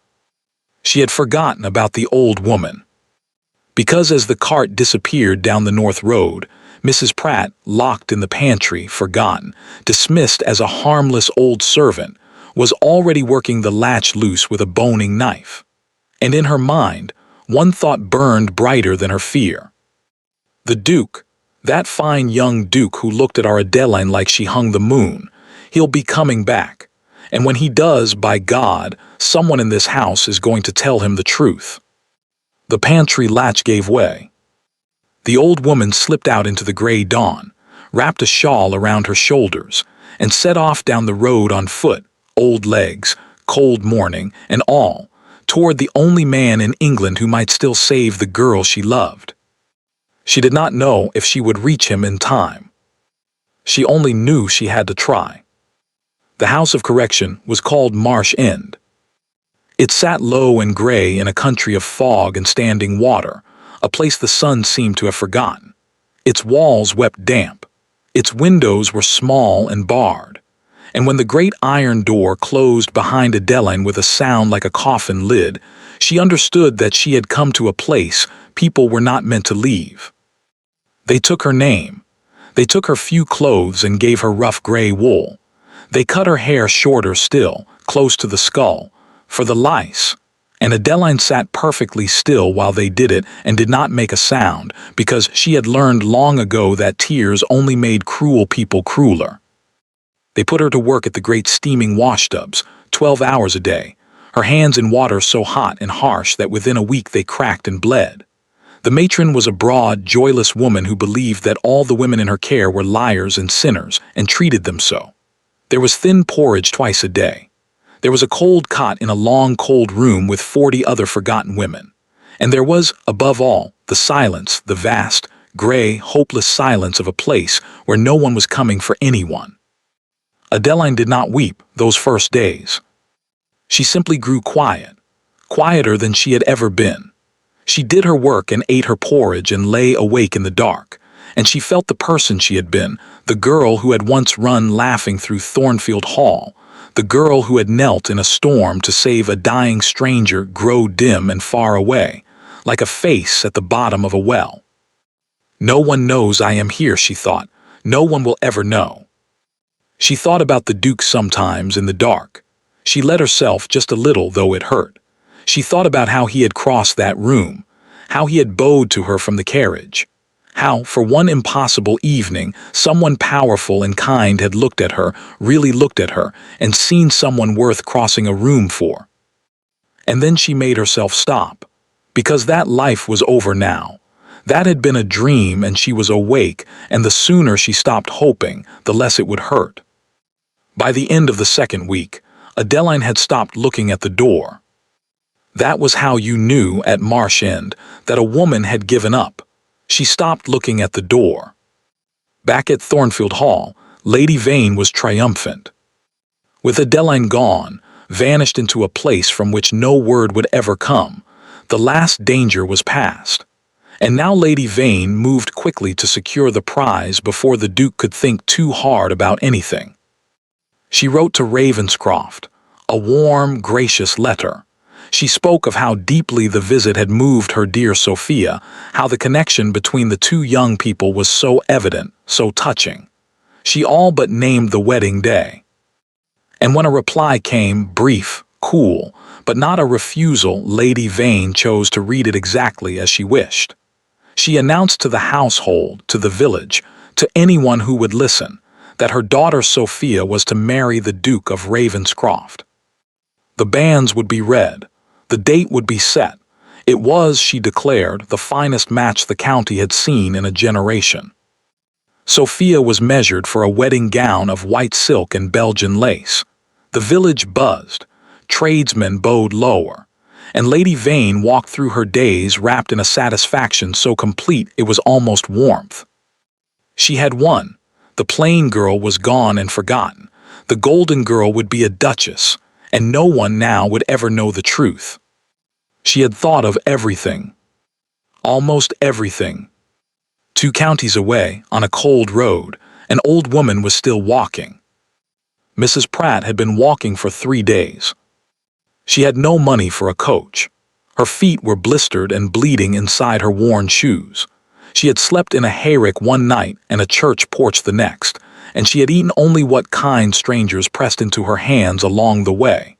She had forgotten about the old woman. Because as the cart disappeared down the north road, Mrs. Pratt, locked in the pantry, forgotten, dismissed as a harmless old servant, was already working the latch loose with a boning knife. And in her mind, one thought burned brighter than her fear. The Duke, that fine young Duke who looked at our Adeline like she hung the moon, he'll be coming back. And when he does, by God, someone in this house is going to tell him the truth. The pantry latch gave way. The old woman slipped out into the gray dawn, wrapped a shawl around her shoulders, and set off down the road on foot, old legs, cold morning, and all, toward the only man in England who might still save the girl she loved. She did not know if she would reach him in time. She only knew she had to try. The house of correction was called Marsh End. It sat low and gray in a country of fog and standing water, a place the sun seemed to have forgotten. Its walls wept damp. Its windows were small and barred. And when the great iron door closed behind Adeline with a sound like a coffin lid, She understood that she had come to a place people were not meant to leave. They took her name. They took her few clothes and gave her rough gray wool. They cut her hair shorter still, close to the skull, for the lice. And Adeline sat perfectly still while they did it and did not make a sound, because she had learned long ago that tears only made cruel people crueler. They put her to work at the great steaming washtubs, 12 hours a day, her hands in water so hot and harsh that within a week they cracked and bled. The matron was a broad, joyless woman who believed that all the women in her care were liars and sinners, and treated them so. There was thin porridge twice a day. There was a cold cot in a long, cold room with 40 other forgotten women. And there was, above all, the silence, the vast, gray, hopeless silence of a place where no one was coming for anyone. Adeline did not weep those first days. She simply grew quiet, quieter than she had ever been. She did her work and ate her porridge and lay awake in the dark, and she felt the person she had been, the girl who had once run laughing through Thornfield Hall, the girl who had knelt in a storm to save a dying stranger, grow dim and far away, like a face at the bottom of a well. No one knows I am here, she thought. No one will ever know. She thought about the Duke sometimes in the dark. She let herself just a little, though it hurt. She thought about how he had crossed that room, how he had bowed to her from the carriage, how, for one impossible evening, someone powerful and kind had looked at her, really looked at her, and seen someone worth crossing a room for. And then she made herself stop, because that life was over now. That had been a dream, and she was awake, and the sooner she stopped hoping, the less it would hurt. By the end of the second week, Adeline had stopped looking at the door. That was how you knew, at Marsh End, that a woman had given up. She stopped looking at the door. Back at Thornfield Hall, Lady Vane was triumphant. With Adeline gone, vanished into a place from which no word would ever come, the last danger was past. And now Lady Vane moved quickly to secure the prize before the Duke could think too hard about anything. She wrote to Ravenscroft, a warm, gracious letter. She spoke of how deeply the visit had moved her dear Sophia, how the connection between the two young people was so evident, so touching. She all but named the wedding day. And when a reply came, brief, cool, but not a refusal, Lady Vane chose to read it exactly as she wished. She announced to the household, to the village, to anyone who would listen, that her daughter Sophia was to marry the Duke of Ravenscroft. The banns would be read. The date would be set. It was, she declared, the finest match the county had seen in a generation. Sophia was measured for a wedding gown of white silk and Belgian lace. The village buzzed. Tradesmen bowed lower. And Lady Vane walked through her days wrapped in a satisfaction so complete it was almost warmth. She had won. The plain girl was gone and forgotten. The golden girl would be a duchess, and no one now would ever know the truth. She had thought of everything. Almost everything. 2 counties away, on a cold road, an old woman was still walking. Mrs. Pratt had been walking for 3 days. She had no money for a coach. Her feet were blistered and bleeding inside her worn shoes. She had slept in a hayrick one night and a church porch the next, and she had eaten only what kind strangers pressed into her hands along the way.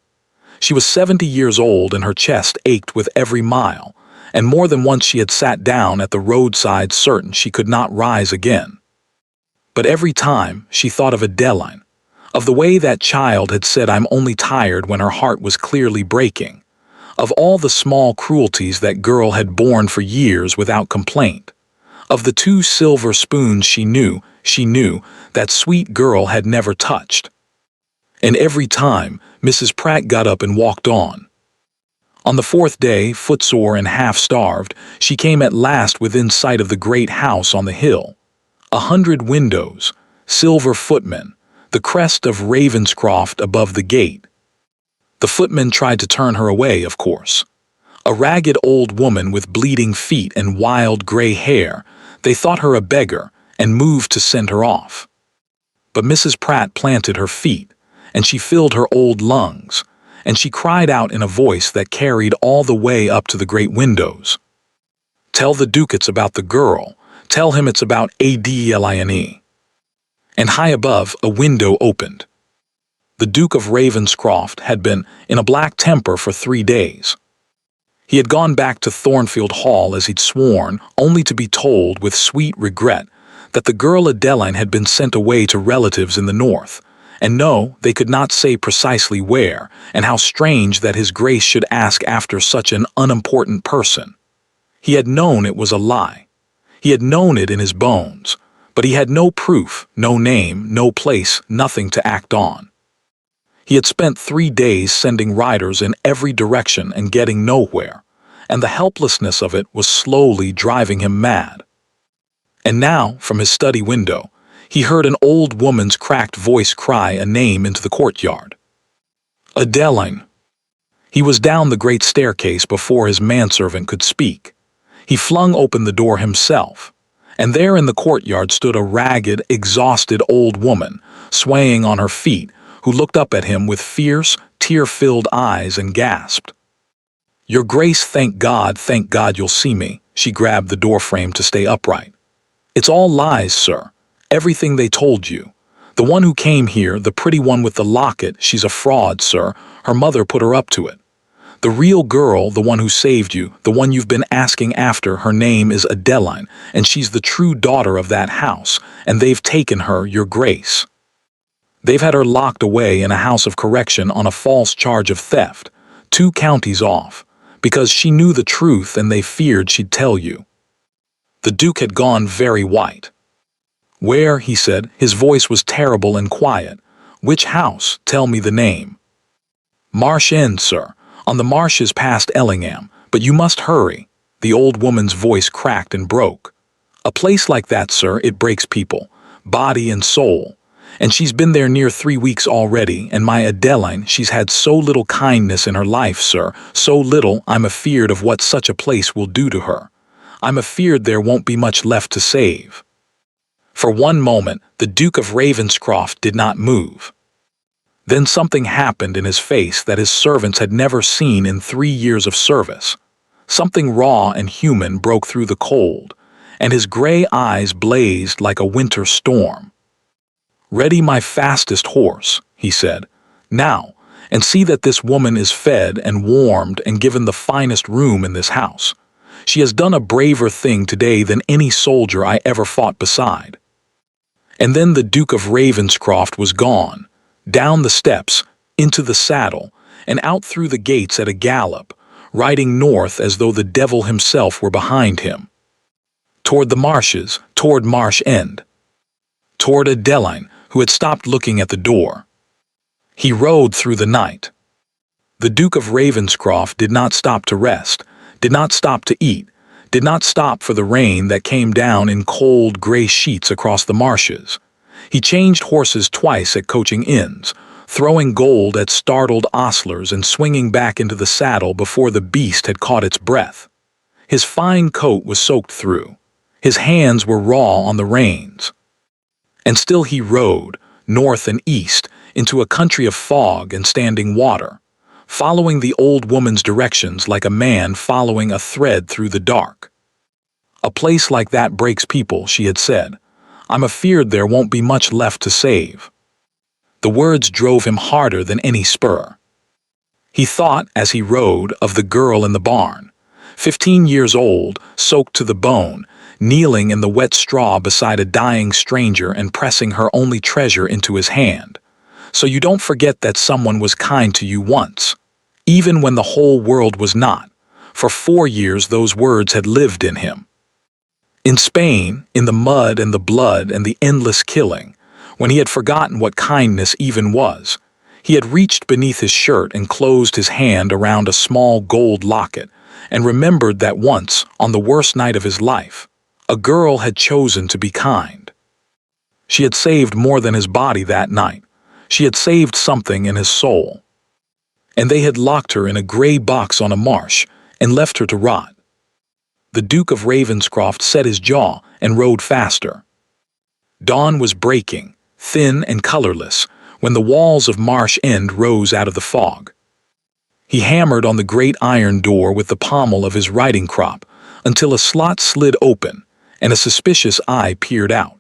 She was 70 years old and her chest ached with every mile, and more than once she had sat down at the roadside certain she could not rise again. But every time she thought of Adeline, of the way that child had said I'm only tired when her heart was clearly breaking, of all the small cruelties that girl had borne for years without complaint, of the 2 silver spoons she knew that sweet girl had never touched. And every time Mrs. Pratt got up and walked on. On the 4th day, footsore and half-starved, she came at last within sight of the great house on the hill. 100 windows, silver footmen, the crest of Ravenscroft above the gate. The footmen tried to turn her away, of course. A ragged old woman with bleeding feet and wild gray hair, they thought her a beggar and moved to send her off. But Mrs. Pratt planted her feet, and she filled her old lungs, and she cried out in a voice that carried all the way up to the great windows. "Tell the Duke it's about the girl. Tell him it's about Adeline." And high above, a window opened. The Duke of Ravenscroft had been in a black temper for 3 days. He had gone back to Thornfield Hall as he'd sworn, only to be told with sweet regret that the girl Adeline had been sent away to relatives in the north, and no, they could not say precisely where, and how strange that his grace should ask after such an unimportant person. He had known it was a lie. He had known it in his bones, but he had no proof, no name, no place, nothing to act on. He had spent 3 days sending riders in every direction and getting nowhere, and the helplessness of it was slowly driving him mad. And now, from his study window, he heard an old woman's cracked voice cry a name into the courtyard. "Adeline." He was down the great staircase before his manservant could speak. He flung open the door himself, and there in the courtyard stood a ragged, exhausted old woman, swaying on her feet, who looked up at him with fierce, tear-filled eyes and gasped. "Your Grace, thank God you'll see me." She grabbed the doorframe to stay upright. "It's all lies, sir. Everything they told you. The one who came here, the pretty one with the locket, she's a fraud, sir. Her mother put her up to it. The real girl, the one who saved you, the one you've been asking after, her name is Adeline, and she's the true daughter of that house, and they've taken her, your Grace. They've had her locked away in a house of correction on a false charge of theft, 2 counties off, because she knew the truth and they feared she'd tell you." The Duke had gone very white. "Where?" he said. His voice was terrible and quiet. "Which house? Tell me the name." "Marsh End, sir. On the marshes past Ellingham. But you must hurry." The old woman's voice cracked and broke. "A place like that, sir, it breaks people, body and soul. And she's been there near 3 weeks already, and my Adeline, she's had so little kindness in her life, sir, so little I'm afeared of what such a place will do to her. I'm afeared there won't be much left to save." For one moment, the Duke of Ravenscroft did not move. Then something happened in his face that his servants had never seen in 3 years of service. Something raw and human broke through the cold, and his gray eyes blazed like a winter storm. "Ready my fastest horse," he said, "now, and see that this woman is fed and warmed and given the finest room in this house. She has done a braver thing today than any soldier I ever fought beside." And then the Duke of Ravenscroft was gone, down the steps, into the saddle, and out through the gates at a gallop, riding north as though the devil himself were behind him. Toward the marshes, toward Marsh End. Toward Adeline, who had stopped looking at the door. He rode through the night. The Duke of Ravenscroft did not stop to rest, did not stop to eat, did not stop for the rain that came down in cold gray sheets across the marshes. He changed horses twice at coaching inns, throwing gold at startled ostlers and swinging back into the saddle before the beast had caught its breath. His fine coat was soaked through. His hands were raw on the reins. And still he rode, north and east, into a country of fog and standing water, following the old woman's directions like a man following a thread through the dark. "A place like that breaks people," she had said. "I'm afeared there won't be much left to save." The words drove him harder than any spur. He thought, as he rode, of the girl in the barn, 15 years old, soaked to the bone, kneeling in the wet straw beside a dying stranger and pressing her only treasure into his hand. So you don't forget that someone was kind to you once, even when the whole world was not. For 4 years those words had lived in him. In Spain, in the mud and the blood and the endless killing, when he had forgotten what kindness even was, he had reached beneath his shirt and closed his hand around a small gold locket and remembered that once, on the worst night of his life, a girl had chosen to be kind. She had saved more than his body that night. She had saved something in his soul. And they had locked her in a gray box on a marsh and left her to rot. The Duke of Ravenscroft set his jaw and rode faster. Dawn was breaking, thin and colorless, when the walls of Marsh End rose out of the fog. He hammered on the great iron door with the pommel of his riding crop until a slot slid open and a suspicious eye peered out.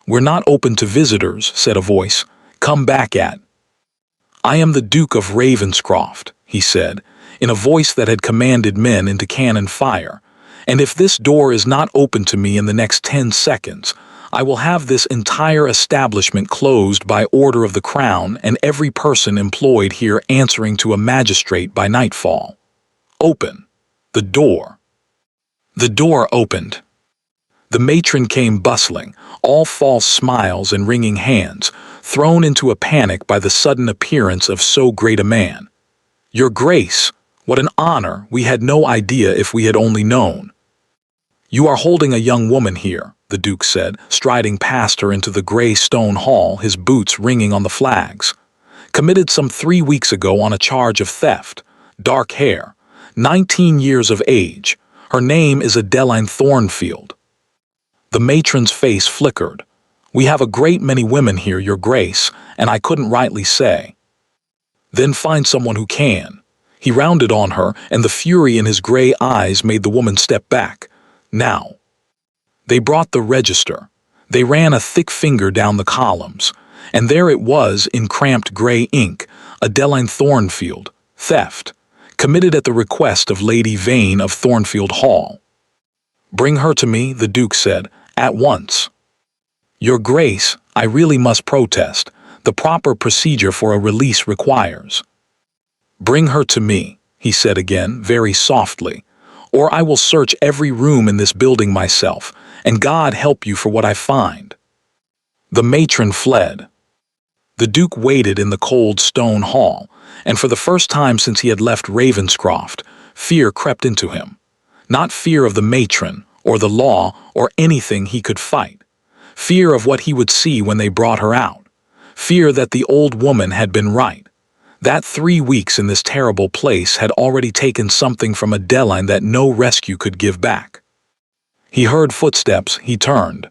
"We're not open to visitors," said a voice. "Come back at." "I am the Duke of Ravenscroft," he said, in a voice that had commanded men into cannon fire, "and if this door is not open to me in the next 10 seconds, I will have this entire establishment closed by order of the Crown and every person employed here answering to a magistrate by nightfall. Open the door." The door opened. The matron came bustling, all false smiles and wringing hands, thrown into a panic by the sudden appearance of so great a man. "Your Grace, what an honor! We had no idea if we had only known." "You are holding a young woman here," the Duke said, striding past her into the gray stone hall, his boots ringing on the flags. "Committed some 3 weeks ago on a charge of theft. Dark hair. 19 years of age. Her name is Adeline Thornfield." The matron's face flickered. "We have a great many women here, Your Grace, and I couldn't rightly say." "Then find someone who can." He rounded on her, and the fury in his gray eyes made the woman step back. "Now." They brought the register. They ran a thick finger down the columns, and there it was in cramped gray ink: Adeline Thornfield, theft, committed at the request of Lady Vane of Thornfield Hall. "Bring her to me," the Duke said, "at once." "Your Grace, I really must protest. The proper procedure for a release requires." "Bring her to me," he said again, very softly, "or I will search every room in this building myself, and God help you for what I find." The matron fled. The Duke waited in the cold stone hall, and for the first time since he had left Ravenscroft, fear crept into him. Not fear of the matron, or the law, or anything he could fight. Fear of what he would see when they brought her out. Fear that the old woman had been right. That 3 weeks in this terrible place had already taken something from Adeline that no rescue could give back. He heard footsteps. He turned.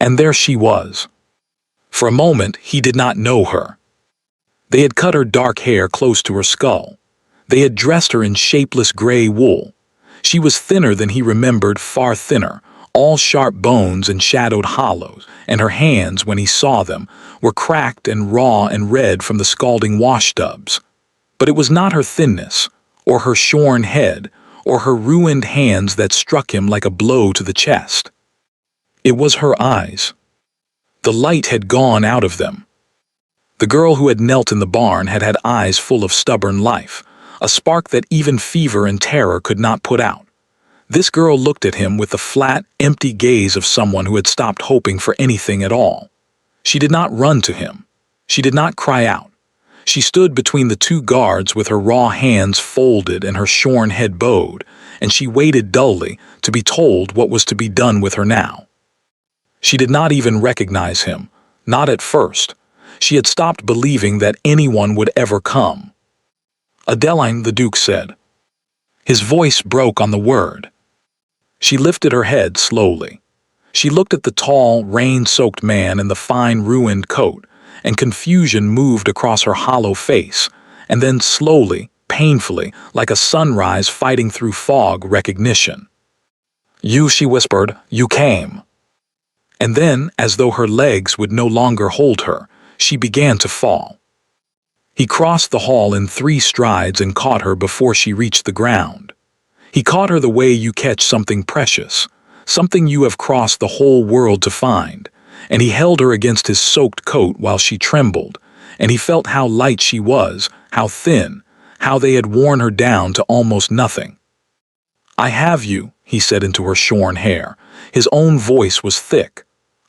And there she was. For a moment he did not know her. They had cut her dark hair close to her skull. They had dressed her in shapeless gray wool. She was thinner than he remembered, far thinner, all sharp bones and shadowed hollows, and her hands, when he saw them, were cracked and raw and red from the scalding washtubs. But it was not her thinness, or her shorn head, or her ruined hands that struck him like a blow to the chest. It was her eyes. The light had gone out of them. The girl who had knelt in the barn had had eyes full of stubborn life, a spark that even fever and terror could not put out. This girl looked at him with the flat, empty gaze of someone who had stopped hoping for anything at all. She did not run to him. She did not cry out. She stood between the 2 guards with her raw hands folded and her shorn head bowed, and she waited dully to be told what was to be done with her now. She did not even recognize him, not at first. She had stopped believing that anyone would ever come. "Adeline," the Duke said. His voice broke on the word. She lifted her head slowly. She looked at the tall, rain-soaked man in the fine, ruined coat, and confusion moved across her hollow face, and then slowly, painfully, like a sunrise fighting through fog, recognition. "You," she whispered, "you came." And then, as though her legs would no longer hold her, she began to fall. He crossed the hall in 3 strides and caught her before she reached the ground. He caught her the way you catch something precious, something you have crossed the whole world to find, and he held her against his soaked coat while she trembled, and he felt how light she was, how thin, how they had worn her down to almost nothing. "I have you," he said into her shorn hair. His own voice was thick.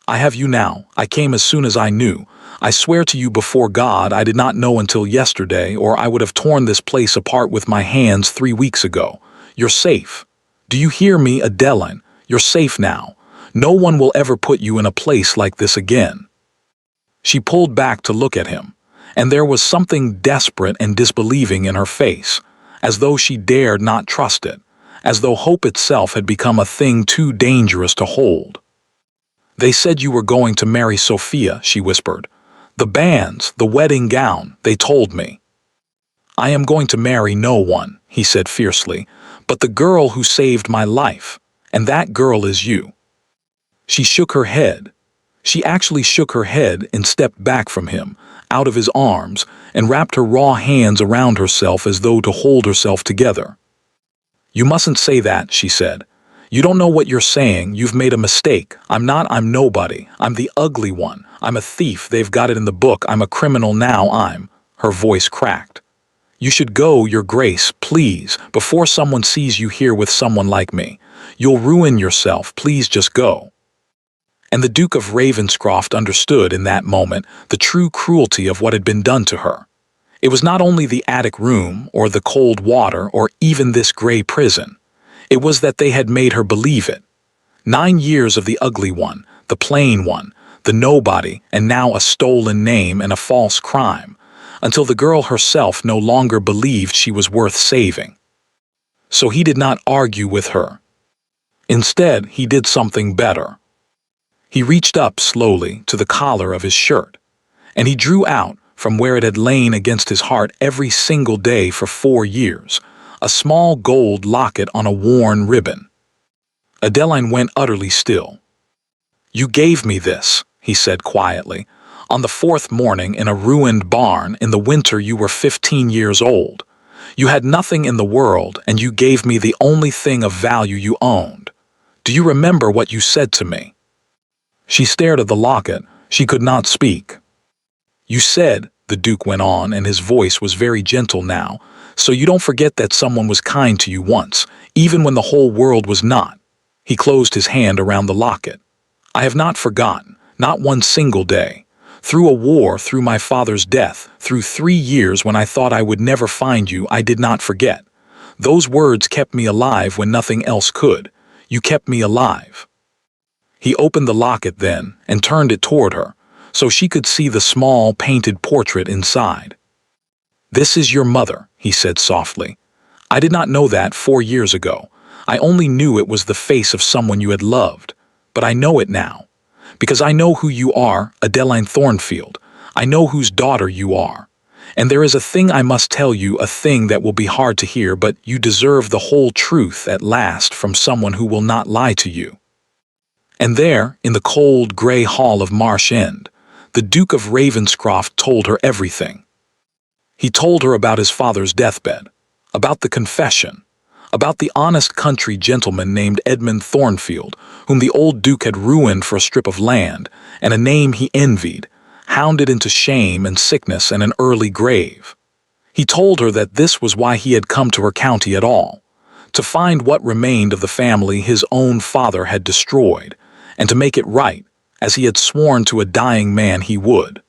"I have you now. I came as soon as I knew. I swear to you before God I did not know until yesterday, or I would have torn this place apart with my hands 3 weeks ago. You're safe. Do you hear me, Adeline? You're safe now. No one will ever put you in a place like this again." She pulled back to look at him, and there was something desperate and disbelieving in her face, as though she dared not trust it, as though hope itself had become a thing too dangerous to hold. "They said you were going to marry Sophia," she whispered. "The banns, the wedding gown, they told me." "I am going to marry no one," he said fiercely, "but the girl who saved my life, and that girl is you." She shook her head. She actually shook her head and stepped back from him, out of his arms, and wrapped her raw hands around herself as though to hold herself together. "You mustn't say that," she said. "You don't know what you're saying. You've made a mistake. I'm nobody. I'm the ugly one. I'm a thief. They've got it in the book. I'm a criminal now. Her voice cracked. "You should go, Your Grace, please, before someone sees you here with someone like me. You'll ruin yourself. Please just go." And the Duke of Ravenscroft understood in that moment the true cruelty of what had been done to her. It was not only the attic room, or the cold water, or even this gray prison. It was that they had made her believe it. 9 years of the ugly one, the plain one, the nobody, and now a stolen name and a false crime, until the girl herself no longer believed she was worth saving. So he did not argue with her. Instead, he did something better. He reached up slowly to the collar of his shirt, and he drew out, from where it had lain against his heart every single day for 4 years, a small gold locket on a worn ribbon. Adeline went utterly still. "You gave me this," he said quietly, "on the 4th morning in a ruined barn in the winter you were 15 years old. You had nothing in the world, and you gave me the only thing of value you owned. Do you remember what you said to me?" She stared at the locket. She could not speak. "You said," the Duke went on, and his voice was very gentle now, "so you don't forget that someone was kind to you once, even when the whole world was not." He closed his hand around the locket. "I have not forgotten, not one single day. Through a war, through my father's death, through 3 years when I thought I would never find you, I did not forget. Those words kept me alive when nothing else could. You kept me alive." He opened the locket then and turned it toward her, so she could see the small, painted portrait inside. "This is your mother," he said softly. "I did not know that 4 years ago. I only knew it was the face of someone you had loved. But I know it now. Because I know who you are, Adeline Thornfield. I know whose daughter you are. And there is a thing I must tell you, a thing that will be hard to hear, but you deserve the whole truth at last from someone who will not lie to you." And there, in the cold, gray hall of Marsh End, the Duke of Ravenscroft told her everything. He told her about his father's deathbed, about the confession, about the honest country gentleman named Edmund Thornfield, whom the old Duke had ruined for a strip of land and a name he envied, hounded into shame and sickness and an early grave. He told her that this was why he had come to her county at all, to find what remained of the family his own father had destroyed, and to make it right, as he had sworn to a dying man he would.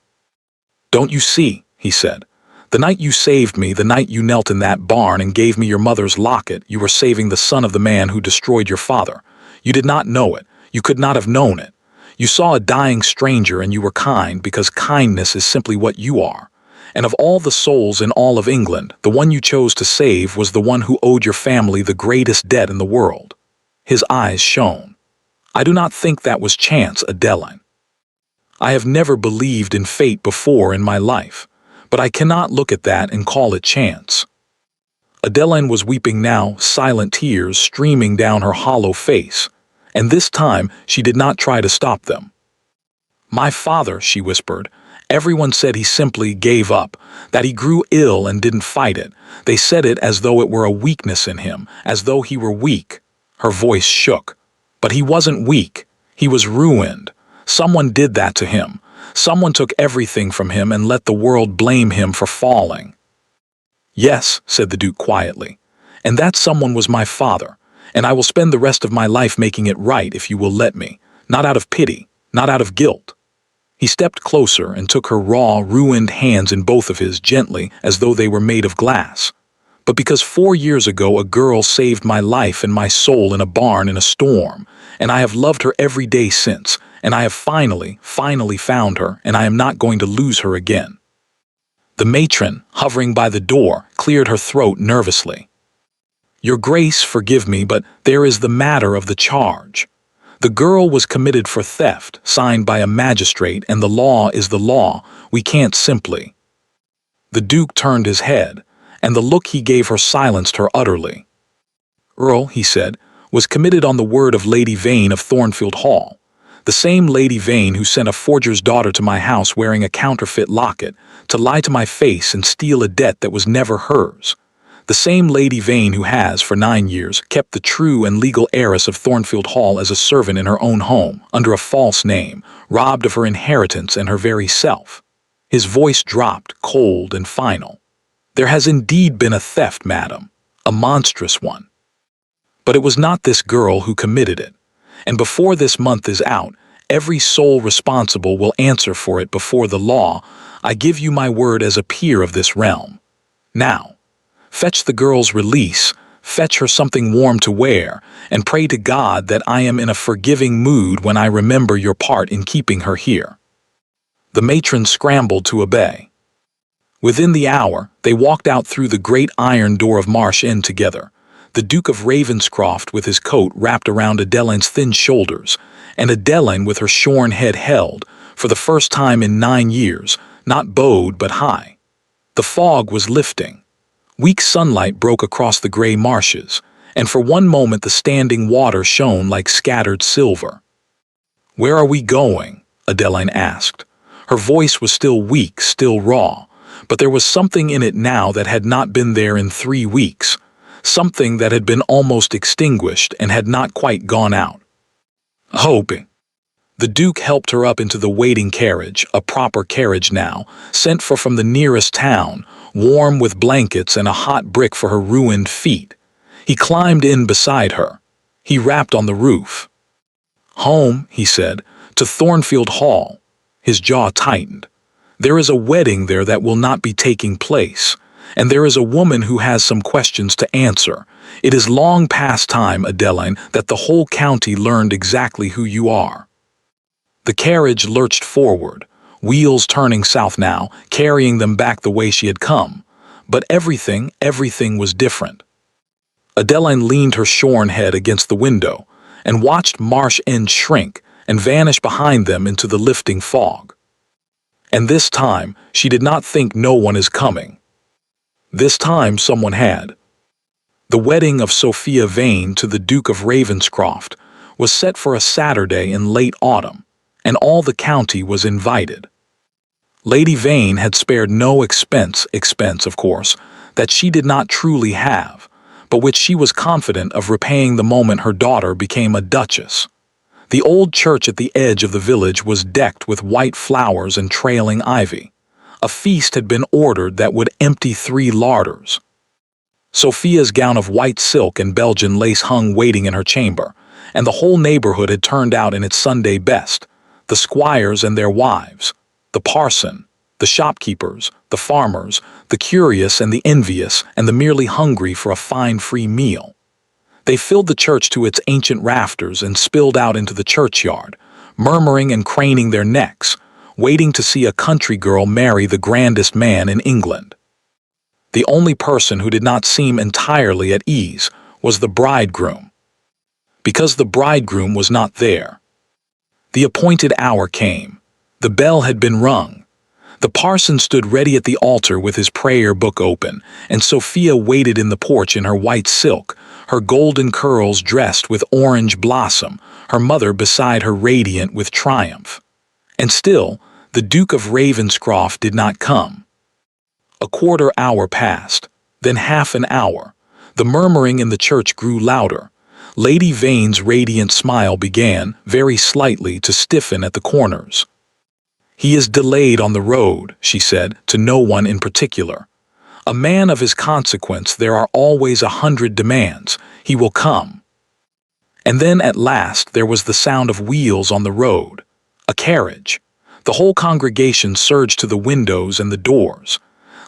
"Don't you see," he said, "the night you saved me, the night you knelt in that barn and gave me your mother's locket, you were saving the son of the man who destroyed your father. You did not know it. You could not have known it. You saw a dying stranger and you were kind because kindness is simply what you are. And of all the souls in all of England, the one you chose to save was the one who owed your family the greatest debt in the world." His eyes shone. "I do not think that was chance, Adeline. I have never believed in fate before in my life, but I cannot look at that and call it chance." Adeline was weeping now, silent tears streaming down her hollow face, and this time she did not try to stop them. "My father," she whispered, "everyone said he simply gave up, that he grew ill and didn't fight it. They said it as though it were a weakness in him, as though he were weak." Her voice shook. "But he wasn't weak. He was ruined. Someone did that to him. Someone took everything from him and let the world blame him for falling." "Yes," said the Duke quietly, "and that someone was my father, and I will spend the rest of my life making it right if you will let me, not out of pity, not out of guilt." He stepped closer and took her raw, ruined hands in both of his gently, as though they were made of glass. "But because 4 years ago a girl saved my life and my soul in a barn in a storm, and I have loved her every day since, and I have finally found her, and I am not going to lose her again." The matron, hovering by the door, cleared her throat nervously. "Your Grace, forgive me, but there is the matter of the charge. The girl was committed for theft, signed by a magistrate, and the law is the law. We can't simply—" The Duke turned his head, and the look he gave her silenced her utterly. Earl, he said, was committed on the word of Lady Vane of Thornfield Hall, the same Lady Vane who sent a forger's daughter to my house wearing a counterfeit locket to lie to my face and steal a debt that was never hers. The same Lady Vane who has, for 9 years, kept the true and legal heiress of Thornfield Hall as a servant in her own home, under a false name, robbed of her inheritance and her very self. His voice dropped, cold and final. There has indeed been a theft, madam, a monstrous one. But it was not this girl who committed it, and before this month is out, every soul responsible will answer for it before the law. I give you my word as a peer of this realm. Now, fetch the girl's release, fetch her something warm to wear, and pray to God that I am in a forgiving mood when I remember your part in keeping her here." The matron scrambled to obey. Within the hour, they walked out through the great iron door of Marsh Inn together, the Duke of Ravenscroft with his coat wrapped around Adeline's thin shoulders, and Adeline with her shorn head held, for the first time in 9 years, not bowed but high. The fog was lifting. Weak sunlight broke across the gray marshes, and for one moment the standing water shone like scattered silver. "Where are we going?" Adeline asked. Her voice was still weak, still raw, but there was something in it now that had not been there in 3 weeks, something that had been almost extinguished and had not quite gone out. "Hoping." The Duke helped her up into the waiting carriage, a proper carriage now, sent for from the nearest town, warm with blankets and a hot brick for her ruined feet. He climbed in beside her. He rapped on the roof. "Home," he said, "to Thornfield Hall." His jaw tightened. "There is a wedding there that will not be taking place, and there is a woman who has some questions to answer. It is long past time, Adeline, that the whole county learned exactly who you are." The carriage lurched forward, wheels turning south now, carrying them back the way she had come. But everything was different. Adeline leaned her shorn head against the window and watched Marsh End shrink and vanish behind them into the lifting fog. And this time, she did not think no one is coming. This time someone had. The wedding of Sophia Vane to the Duke of Ravenscroft was set for a Saturday in late autumn, and all the county was invited. Lady Vane had spared no expense, of course, that she did not truly have, but which she was confident of repaying the moment her daughter became a duchess. The old church at the edge of the village was decked with white flowers and trailing ivy. A feast had been ordered that would empty 3 larders. Sophia's gown of white silk and Belgian lace hung waiting in her chamber, and the whole neighborhood had turned out in its Sunday best, the squires and their wives, the parson, the shopkeepers, the farmers, the curious and the envious and the merely hungry for a fine free meal. They filled the church to its ancient rafters and spilled out into the churchyard, murmuring and craning their necks, waiting to see a country girl marry the grandest man in England. The only person who did not seem entirely at ease was the bridegroom, because the bridegroom was not there. The appointed hour came. The bell had been rung. The parson stood ready at the altar with his prayer book open, and Sophia waited in the porch in her white silk, her golden curls dressed with orange blossom, her mother beside her radiant with triumph. And still, the Duke of Ravenscroft did not come. A quarter hour passed, then half an hour. The murmuring in the church grew louder. Lady Vane's radiant smile began, very slightly, to stiffen at the corners. "He is delayed on the road," she said, to no one in particular. "A man of his consequence, there are always 100 demands. He will come." And then at last there was the sound of wheels on the road. A carriage. The whole congregation surged to the windows and the doors.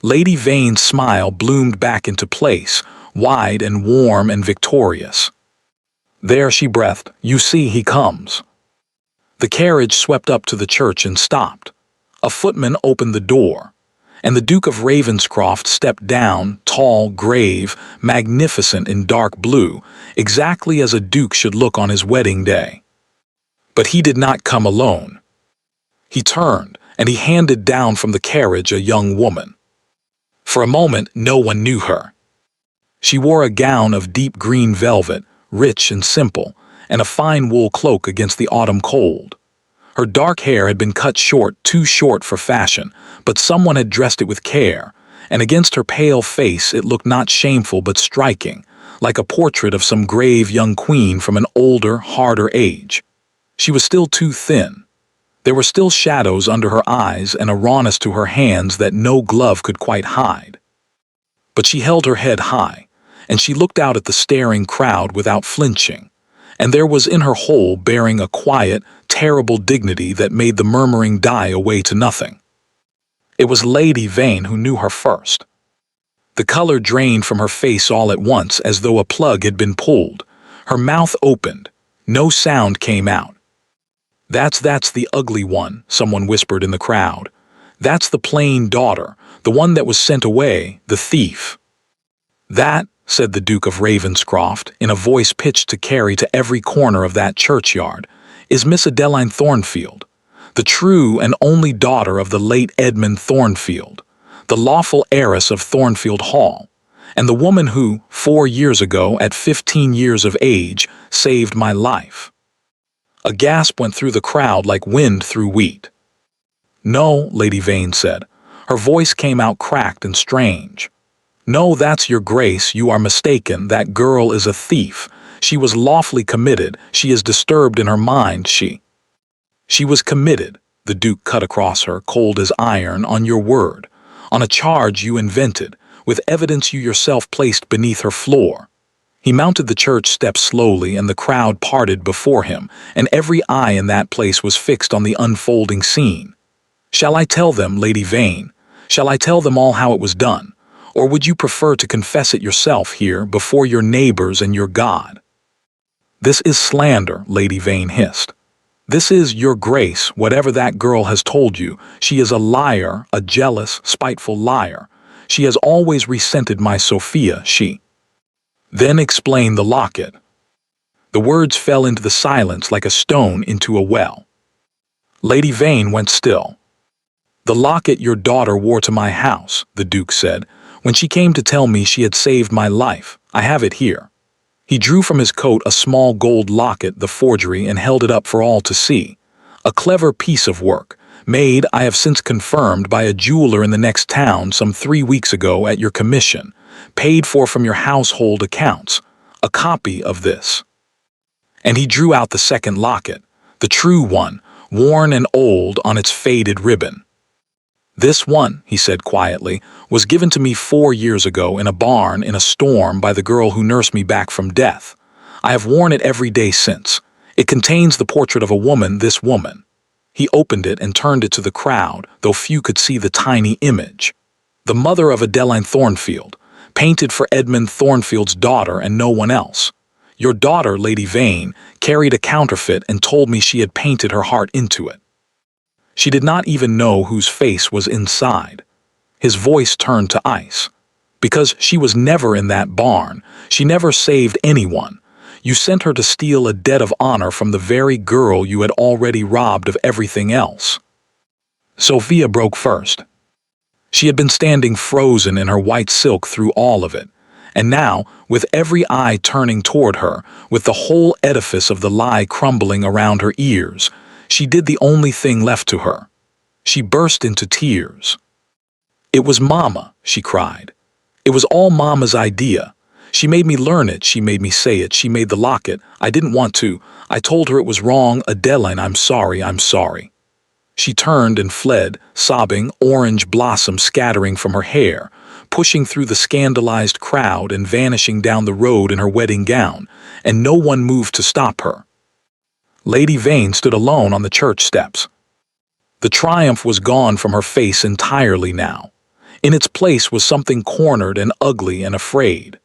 Lady Vane's smile bloomed back into place, wide and warm and victorious. "There," she breathed, "you see he comes." The carriage swept up to the church and stopped. A footman opened the door, and the Duke of Ravenscroft stepped down, tall, grave, magnificent in dark blue, exactly as a duke should look on his wedding day. But he did not come alone. He turned, and he handed down from the carriage a young woman. For a moment, no one knew her. She wore a gown of deep green velvet, rich and simple, and a fine wool cloak against the autumn cold. Her dark hair had been cut short, too short for fashion, but someone had dressed it with care, and against her pale face it looked not shameful but striking, like a portrait of some grave young queen from an older, harder age. She was still too thin. There were still shadows under her eyes and a rawness to her hands that no glove could quite hide. But she held her head high, and she looked out at the staring crowd without flinching, and there was in her whole bearing a quiet, terrible dignity that made the murmuring die away to nothing. It was Lady Vane who knew her first. The color drained from her face all at once as though a plug had been pulled. Her mouth opened. No sound came out. That's the ugly one," someone whispered in the crowd. "That's the plain daughter, the one that was sent away, the thief." "That," said the Duke of Ravenscroft, in a voice pitched to carry to every corner of that churchyard, "is Miss Adeline Thornfield, the true and only daughter of the late Edmund Thornfield, the lawful heiress of Thornfield Hall, and the woman who, 4 years ago, at 15 years of age, saved my life." A gasp went through the crowd like wind through wheat. "No," Lady Vane said. Her voice came out cracked and strange. "No, that's your grace, you are mistaken. That girl is a thief. She was lawfully committed. She is disturbed in her mind. She was committed," the Duke cut across her, cold as iron, "on your word, on a charge you invented, with evidence you yourself placed beneath her floor." He mounted the church steps slowly, and the crowd parted before him, and every eye in that place was fixed on the unfolding scene. "Shall I tell them, Lady Vane? Shall I tell them all how it was done? Or would you prefer to confess it yourself here, before your neighbors and your God?" "This is slander," Lady Vane hissed. "This is, your grace, whatever that girl has told you. She is a liar, a jealous, spiteful liar. She has always resented my Sophia, Then explain the locket." The words fell into the silence like a stone into a well. Lady Vane went still. "The locket your daughter wore to my house," the Duke said, "when she came to tell me she had saved my life. I have it here." He drew from his coat a small gold locket, the forgery, and held it up for all to see. "A clever piece of work, made, I have since confirmed, by a jeweler in the next town some 3 weeks ago at your commission, paid for from your household accounts. A copy of this." And he drew out the second locket, the true one, worn and old on its faded ribbon. "This one," he said quietly, "was given to me 4 years ago in a barn in a storm by the girl who nursed me back from death. I have worn it every day since. It contains the portrait of a woman, this woman." He opened it and turned it to the crowd, though few could see the tiny image. "The mother of Adeline Thornfield, painted for Edmund Thornfield's daughter and no one else. Your daughter, Lady Vane, carried a counterfeit and told me she had painted her heart into it. She did not even know whose face was inside." His voice turned to ice. "Because she was never in that barn. She never saved anyone. You sent her to steal a debt of honor from the very girl you had already robbed of everything else." Sophia broke first. She had been standing frozen in her white silk through all of it, and now, with every eye turning toward her, with the whole edifice of the lie crumbling around her ears, she did the only thing left to her. She burst into tears. "It was Mama," she cried. "It was all Mama's idea. She made me learn it, she made me say it, she made the locket. I didn't want to. I told her it was wrong. Adeline, I'm sorry, I'm sorry." She turned and fled, sobbing, orange blossom scattering from her hair, pushing through the scandalized crowd and vanishing down the road in her wedding gown, and no one moved to stop her. Lady Vane stood alone on the church steps. The triumph was gone from her face entirely now. In its place was something cornered and ugly and afraid.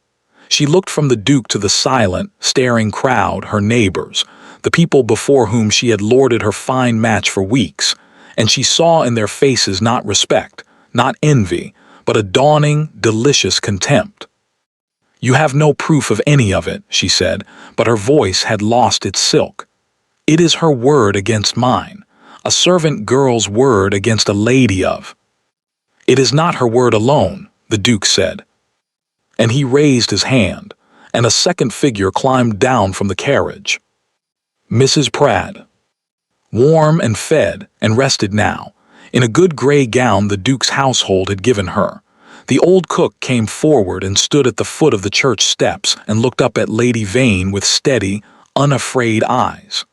She looked from the Duke to the silent, staring crowd, her neighbors, the people before whom she had lorded her fine match for weeks, and she saw in their faces not respect, not envy, but a dawning, delicious contempt. "You have no proof of any of it," she said, but her voice had lost its silk. "It is her word against mine, a servant girl's word against a lady of—" "It is not her word alone," the Duke said. And he raised his hand, and a second figure climbed down from the carriage. Mrs. Pratt. Warm and fed and rested now, in a good gray gown the Duke's household had given her. The old cook came forward and stood at the foot of the church steps and looked up at Lady Vane with steady, unafraid eyes.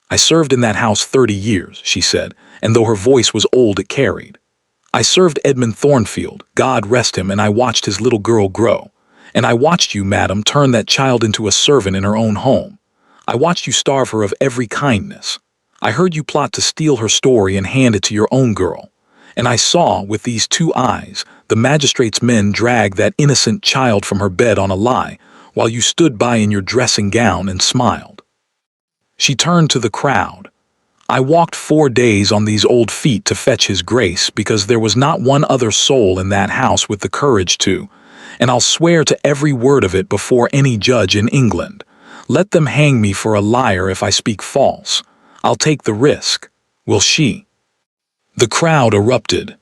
I served in that house 30 years, she said, and though her voice was old it carried. I served Edmund Thornfield, God rest him, and I watched his little girl grow. And I watched you, madam, turn that child into a servant in her own home. I watched you starve her of every kindness. I heard you plot to steal her story and hand it to your own girl. And I saw, with these two eyes, the magistrate's men drag that innocent child from her bed on a lie, while you stood by in your dressing gown and smiled. She turned to the crowd. I walked 4 days on these old feet to fetch his grace, because there was not one other soul in that house with the courage to, and I'll swear to every word of it before any judge in England. Let them hang me for a liar if I speak false. I'll take the risk. Will she? The crowd erupted,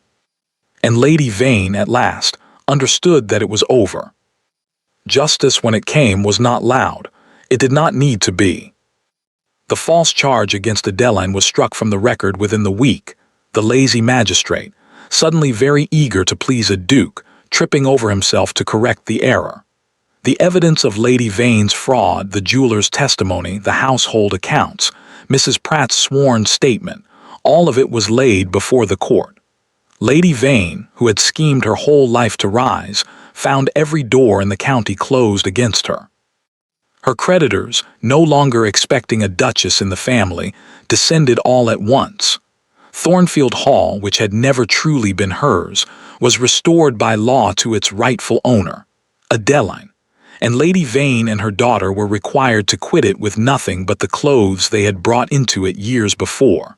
and Lady Vane, at last, understood that it was over. Justice, when it came, was not loud. It did not need to be. The false charge against Adeline was struck from the record within the week. The lazy magistrate, suddenly very eager to please a duke, tripping over himself to correct the error. The evidence of Lady Vane's fraud, the jeweler's testimony, the household accounts, Mrs. Pratt's sworn statement, all of it was laid before the court. Lady Vane, who had schemed her whole life to rise, found every door in the county closed against her. Her creditors, no longer expecting a duchess in the family, descended all at once. Thornfield Hall, which had never truly been hers, was restored by law to its rightful owner, Adeline, and Lady Vane and her daughter were required to quit it with nothing but the clothes they had brought into it years before.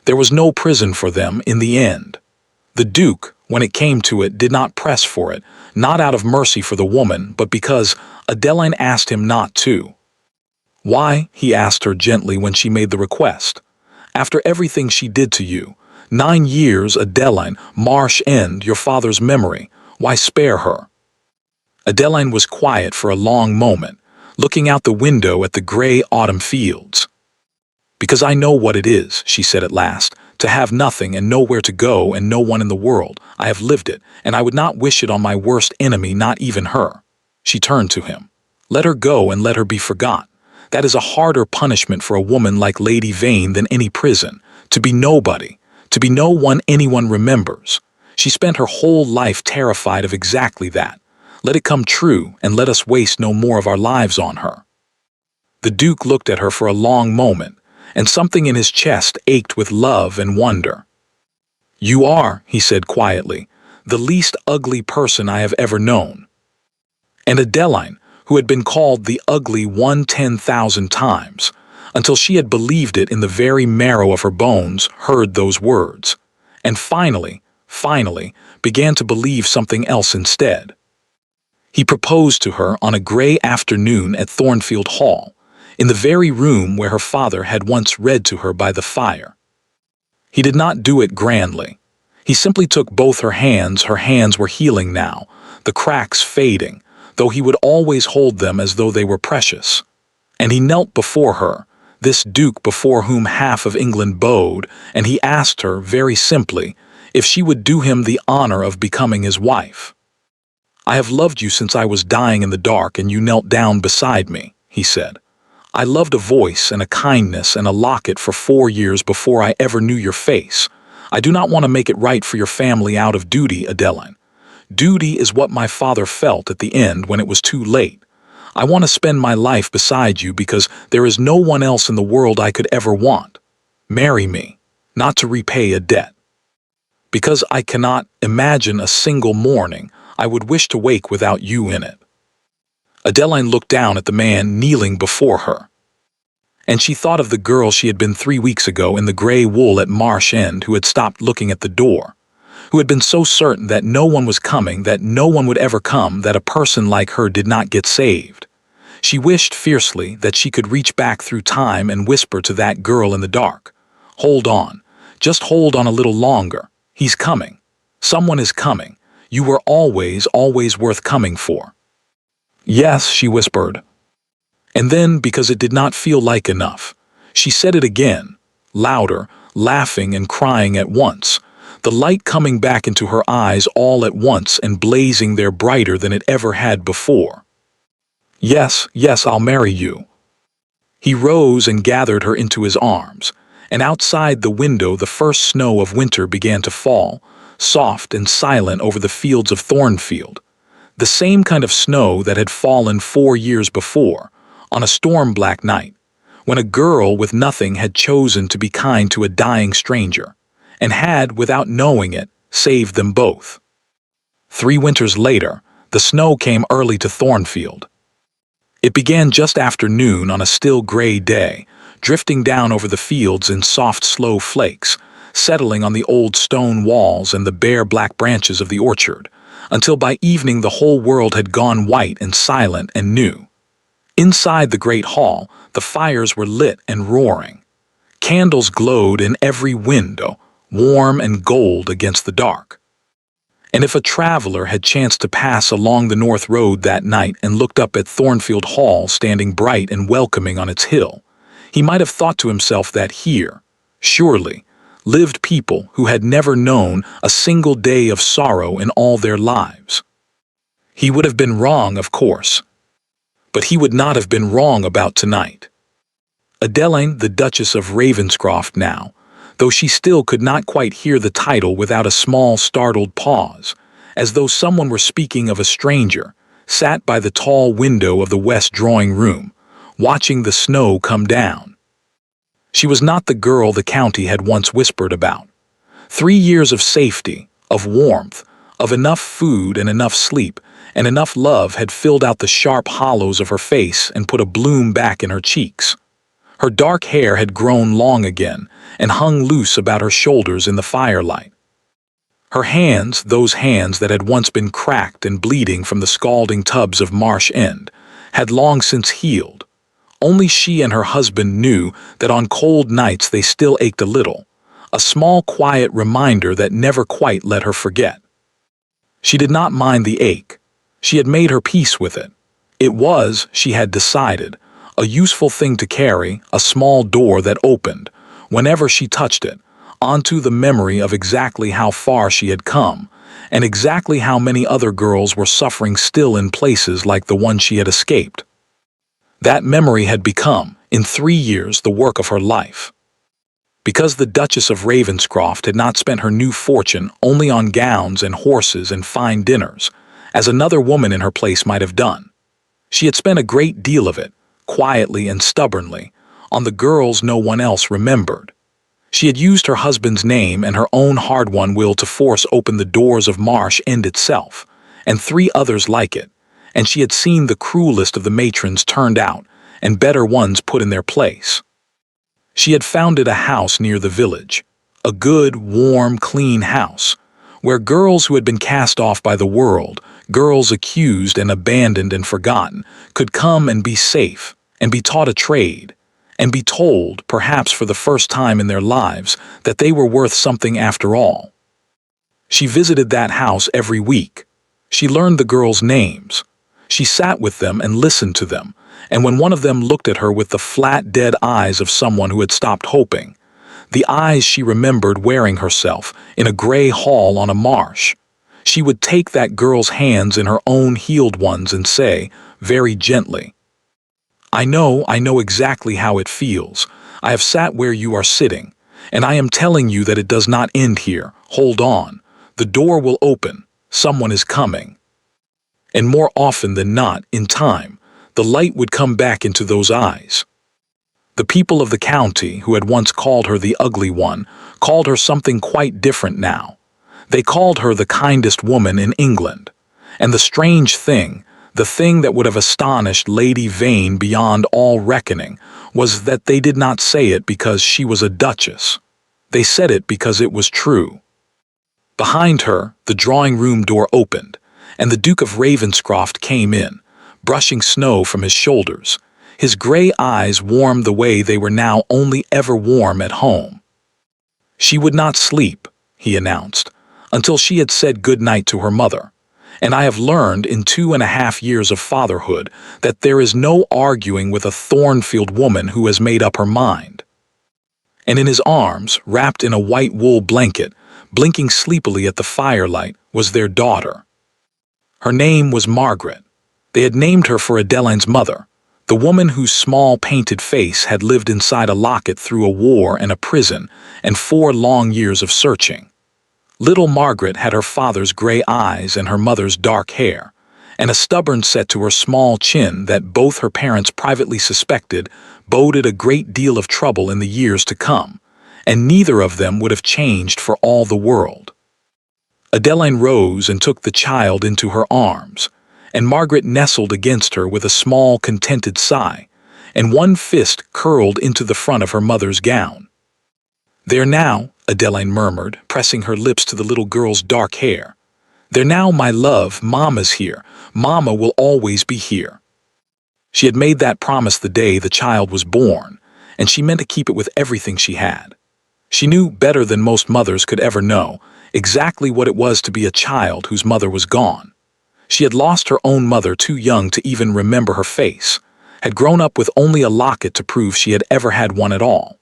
There was no prison for them in the end. The Duke, when it came to it, did not press for it, not out of mercy for the woman, but because Adeline asked him not to. Why, he asked her gently when she made the request. After everything she did to you, 9 years, Adeline, Marsh End, your father's memory, why spare her? Adeline was quiet for a long moment, looking out the window at the gray autumn fields. Because I know what it is, she said at last, to have nothing and nowhere to go and no one in the world. I have lived it, and I would not wish it on my worst enemy, not even her. She turned to him. Let her go and let her be forgot. That is a harder punishment for a woman like Lady Vane than any prison, to be nobody, to be no one anyone remembers. She spent her whole life terrified of exactly that. Let it come true, and let us waste no more of our lives on her. The Duke looked at her for a long moment, and something in his chest ached with love and wonder. You are, he said quietly, the least ugly person I have ever known. And Adeline, who had been called the ugly one 10,000 times, until she had believed it in the very marrow of her bones, heard those words, and finally, began to believe something else instead. He proposed to her on a gray afternoon at Thornfield Hall, in the very room where her father had once read to her by the fire. He did not do it grandly. He simply took both her hands were healing now, the cracks fading, though he would always hold them as though they were precious. And he knelt before her, this Duke before whom half of England bowed, and he asked her, very simply, if she would do him the honor of becoming his wife. I have loved you since I was dying in the dark and you knelt down beside me, he said. I loved a voice and a kindness and a locket for 4 years before I ever knew your face. I do not want to make it right for your family out of duty, Adeline. Duty is what my father felt at the end when it was too late. I want to spend my life beside you because there is no one else in the world I could ever want. Marry me, not to repay a debt. Because I cannot imagine a single morning I would wish to wake without you in it. Adeline looked down at the man kneeling before her, and she thought of the girl she had been 3 weeks ago in the gray wool at Marsh End who had stopped looking at the door, who had been so certain that no one was coming, that no one would ever come, that a person like her did not get saved. She wished fiercely that she could reach back through time and whisper to that girl in the dark, hold on, just hold on a little longer. He's coming. Someone is coming. You were always worth coming for." "Yes," she whispered. And then, because it did not feel like enough, she said it again, louder, laughing and crying at once, the light coming back into her eyes all at once and blazing there brighter than it ever had before. "Yes, yes, I'll marry you." He rose and gathered her into his arms, and outside the window the first snow of winter began to fall, soft and silent over the fields of Thornfield, the same kind of snow that had fallen 4 years before, on a storm-black night, when a girl with nothing had chosen to be kind to a dying stranger, and had, without knowing it, saved them both. 3 winters later, the snow came early to Thornfield. It began just after noon on a still gray day, drifting down over the fields in soft, slow flakes, settling on the old stone walls and the bare black branches of the orchard, until by evening the whole world had gone white and silent and new. Inside the great hall, the fires were lit and roaring. Candles glowed in every window, warm and gold against the dark. And if a traveler had chanced to pass along the North Road that night and looked up at Thornfield Hall standing bright and welcoming on its hill, he might have thought to himself that here, surely, lived people who had never known a single day of sorrow in all their lives. He would have been wrong, of course. But he would not have been wrong about tonight. Adeline, the Duchess of Ravenscroft now, though she still could not quite hear the title without a small startled pause, as though someone were speaking of a stranger, sat by the tall window of the west drawing-room, watching the snow come down. She was not the girl the county had once whispered about. 3 years of safety, of warmth, of enough food and enough sleep, and enough love had filled out the sharp hollows of her face and put a bloom back in her cheeks. Her dark hair had grown long again and hung loose about her shoulders in the firelight. Her hands, those hands that had once been cracked and bleeding from the scalding tubs of Marsh End, had long since healed. Only she and her husband knew that on cold nights they still ached a little, a small quiet reminder that never quite let her forget. She did not mind the ache. She had made her peace with it. It was, she had decided, a useful thing to carry, a small door that opened, whenever she touched it, onto the memory of exactly how far she had come, and exactly how many other girls were suffering still in places like the one she had escaped. That memory had become, in 3 years, the work of her life. Because the Duchess of Ravenscroft had not spent her new fortune only on gowns and horses and fine dinners, as another woman in her place might have done. She had spent a great deal of it, quietly and stubbornly, on the girls no one else remembered. She had used her husband's name and her own hard-won will to force open the doors of Marsh End itself, and 3 others like it, and she had seen the cruelest of the matrons turned out and better ones put in their place. She had founded a house near the village, a good, warm, clean house, where girls who had been cast off by the world, girls accused and abandoned and forgotten, could come and be safe, and be taught a trade, and be told, perhaps for the first time in their lives, that they were worth something after all. She visited that house every week. She learned the girls' names. She sat with them and listened to them, and when one of them looked at her with the flat, dead eyes of someone who had stopped hoping, the eyes she remembered wearing herself in a gray hall on a marsh, she would take that girl's hands in her own healed ones and say, very gently, I know exactly how it feels. I have sat where you are sitting, and I am telling you that it does not end here. Hold on. The door will open. Someone is coming." And more often than not, in time, the light would come back into those eyes. The people of the county, who had once called her the ugly one, called her something quite different now. They called her the kindest woman in England. And the strange thing, the thing that would have astonished Lady Vane beyond all reckoning, was that they did not say it because she was a duchess. They said it because it was true. Behind her, the drawing-room door opened, and the Duke of Ravenscroft came in, brushing snow from his shoulders. His gray eyes warmed the way they were now only ever warm at home. "She would not sleep," he announced, until she had said good night to her mother. And I have learned in 2.5 years of fatherhood that there is no arguing with a Thornfield woman who has made up her mind. And in his arms, wrapped in a white wool blanket, blinking sleepily at the firelight, was their daughter. Her name was Margaret. They had named her for Adeline's mother, the woman whose small painted face had lived inside a locket through a war and a prison and 4 long years of searching. Little Margaret had her father's gray eyes and her mother's dark hair, and a stubborn set to her small chin that both her parents privately suspected boded a great deal of trouble in the years to come, and neither of them would have changed for all the world. Adeline rose and took the child into her arms, and Margaret nestled against her with a small, contented sigh, and one fist curled into the front of her mother's gown. "There now," Adeline murmured, pressing her lips to the little girl's dark hair. "There now, my love, Mama's here. Mama will always be here." She had made that promise the day the child was born, and she meant to keep it with everything she had. She knew better than most mothers could ever know exactly what it was to be a child whose mother was gone. She had lost her own mother too young to even remember her face, had grown up with only a locket to prove she had ever had one at all.